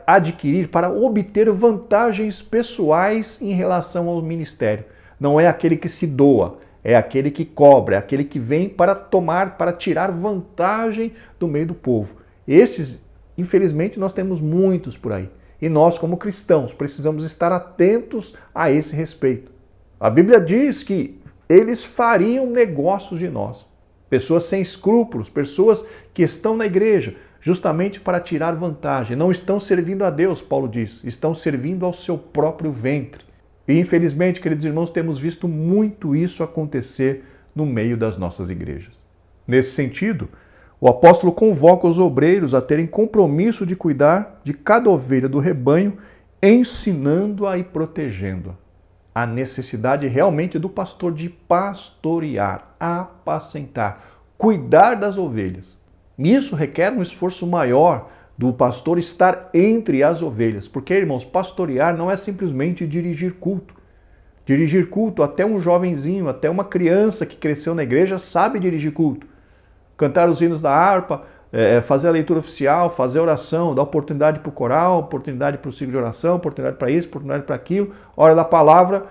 adquirir, para obter vantagens pessoais em relação ao ministério. Não é aquele que se doa, é aquele que cobra, é aquele que vem para tomar, para tirar vantagem do meio do povo. Esses, infelizmente, nós temos muitos por aí. E nós, como cristãos, precisamos estar atentos a esse respeito. A Bíblia diz que eles fariam negócios de nós. Pessoas sem escrúpulos, pessoas que estão na igreja justamente para tirar vantagem. Não estão servindo a Deus, Paulo diz, estão servindo ao seu próprio ventre. E infelizmente, queridos irmãos, temos visto muito isso acontecer no meio das nossas igrejas. Nesse sentido, o apóstolo convoca os obreiros a terem compromisso de cuidar de cada ovelha do rebanho, ensinando-a e protegendo-a. A necessidade realmente do pastor de pastorear, apacentar, cuidar das ovelhas. Isso requer um esforço maior do pastor estar entre as ovelhas, porque, irmãos, pastorear não é simplesmente dirigir culto. Dirigir culto, até um jovenzinho, até uma criança que cresceu na igreja sabe dirigir culto. Cantar os hinos da harpa, fazer a leitura oficial, fazer a oração, dar oportunidade para o coral, oportunidade para o ciclo de oração, oportunidade para isso, oportunidade para aquilo, hora da palavra,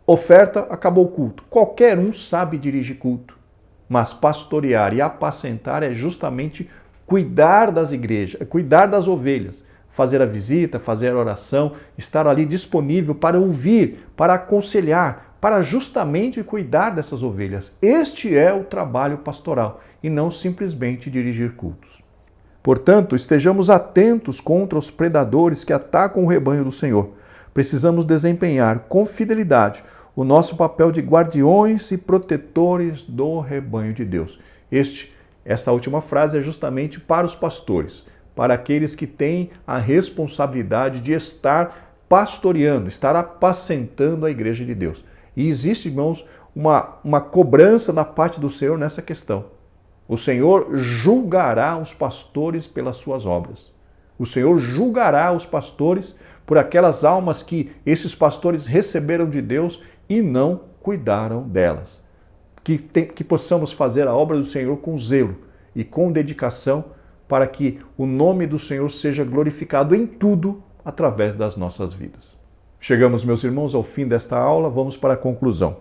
oferta, acabou o culto. Qualquer um sabe dirigir culto, mas pastorear e apacentar é justamente cuidar das igrejas, cuidar das ovelhas, fazer a visita, fazer a oração, estar ali disponível para ouvir, para aconselhar, para justamente cuidar dessas ovelhas. Este é o trabalho pastoral e não simplesmente dirigir cultos. Portanto, estejamos atentos contra os predadores que atacam o rebanho do Senhor. Precisamos desempenhar com fidelidade o nosso papel de guardiões e protetores do rebanho de Deus. Esta última frase é justamente para os pastores, para aqueles que têm a responsabilidade de estar pastoreando, estar apacentando a igreja de Deus. E existe, irmãos, uma cobrança da parte do Senhor nessa questão. O Senhor julgará os pastores pelas suas obras. O Senhor julgará os pastores por aquelas almas que esses pastores receberam de Deus e não cuidaram delas. Que possamos fazer a obra do Senhor com zelo e com dedicação para que o nome do Senhor seja glorificado em tudo através das nossas vidas. Chegamos, meus irmãos, ao fim desta aula, vamos para a conclusão.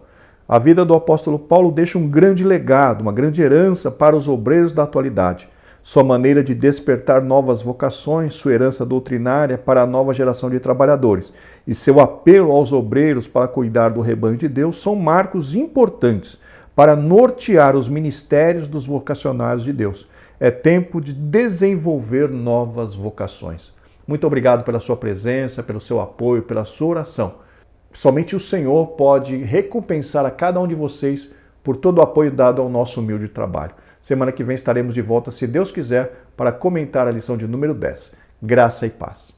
A vida do apóstolo Paulo deixa um grande legado, uma grande herança para os obreiros da atualidade. Sua maneira de despertar novas vocações, sua herança doutrinária para a nova geração de trabalhadores e seu apelo aos obreiros para cuidar do rebanho de Deus são marcos importantes para nortear os ministérios dos vocacionários de Deus. É tempo de desenvolver novas vocações. Muito obrigado pela sua presença, pelo seu apoio, pela sua oração. Somente o Senhor pode recompensar a cada um de vocês por todo o apoio dado ao nosso humilde trabalho. Semana que vem estaremos de volta, se Deus quiser, para comentar a lição de número 10. Graça e paz.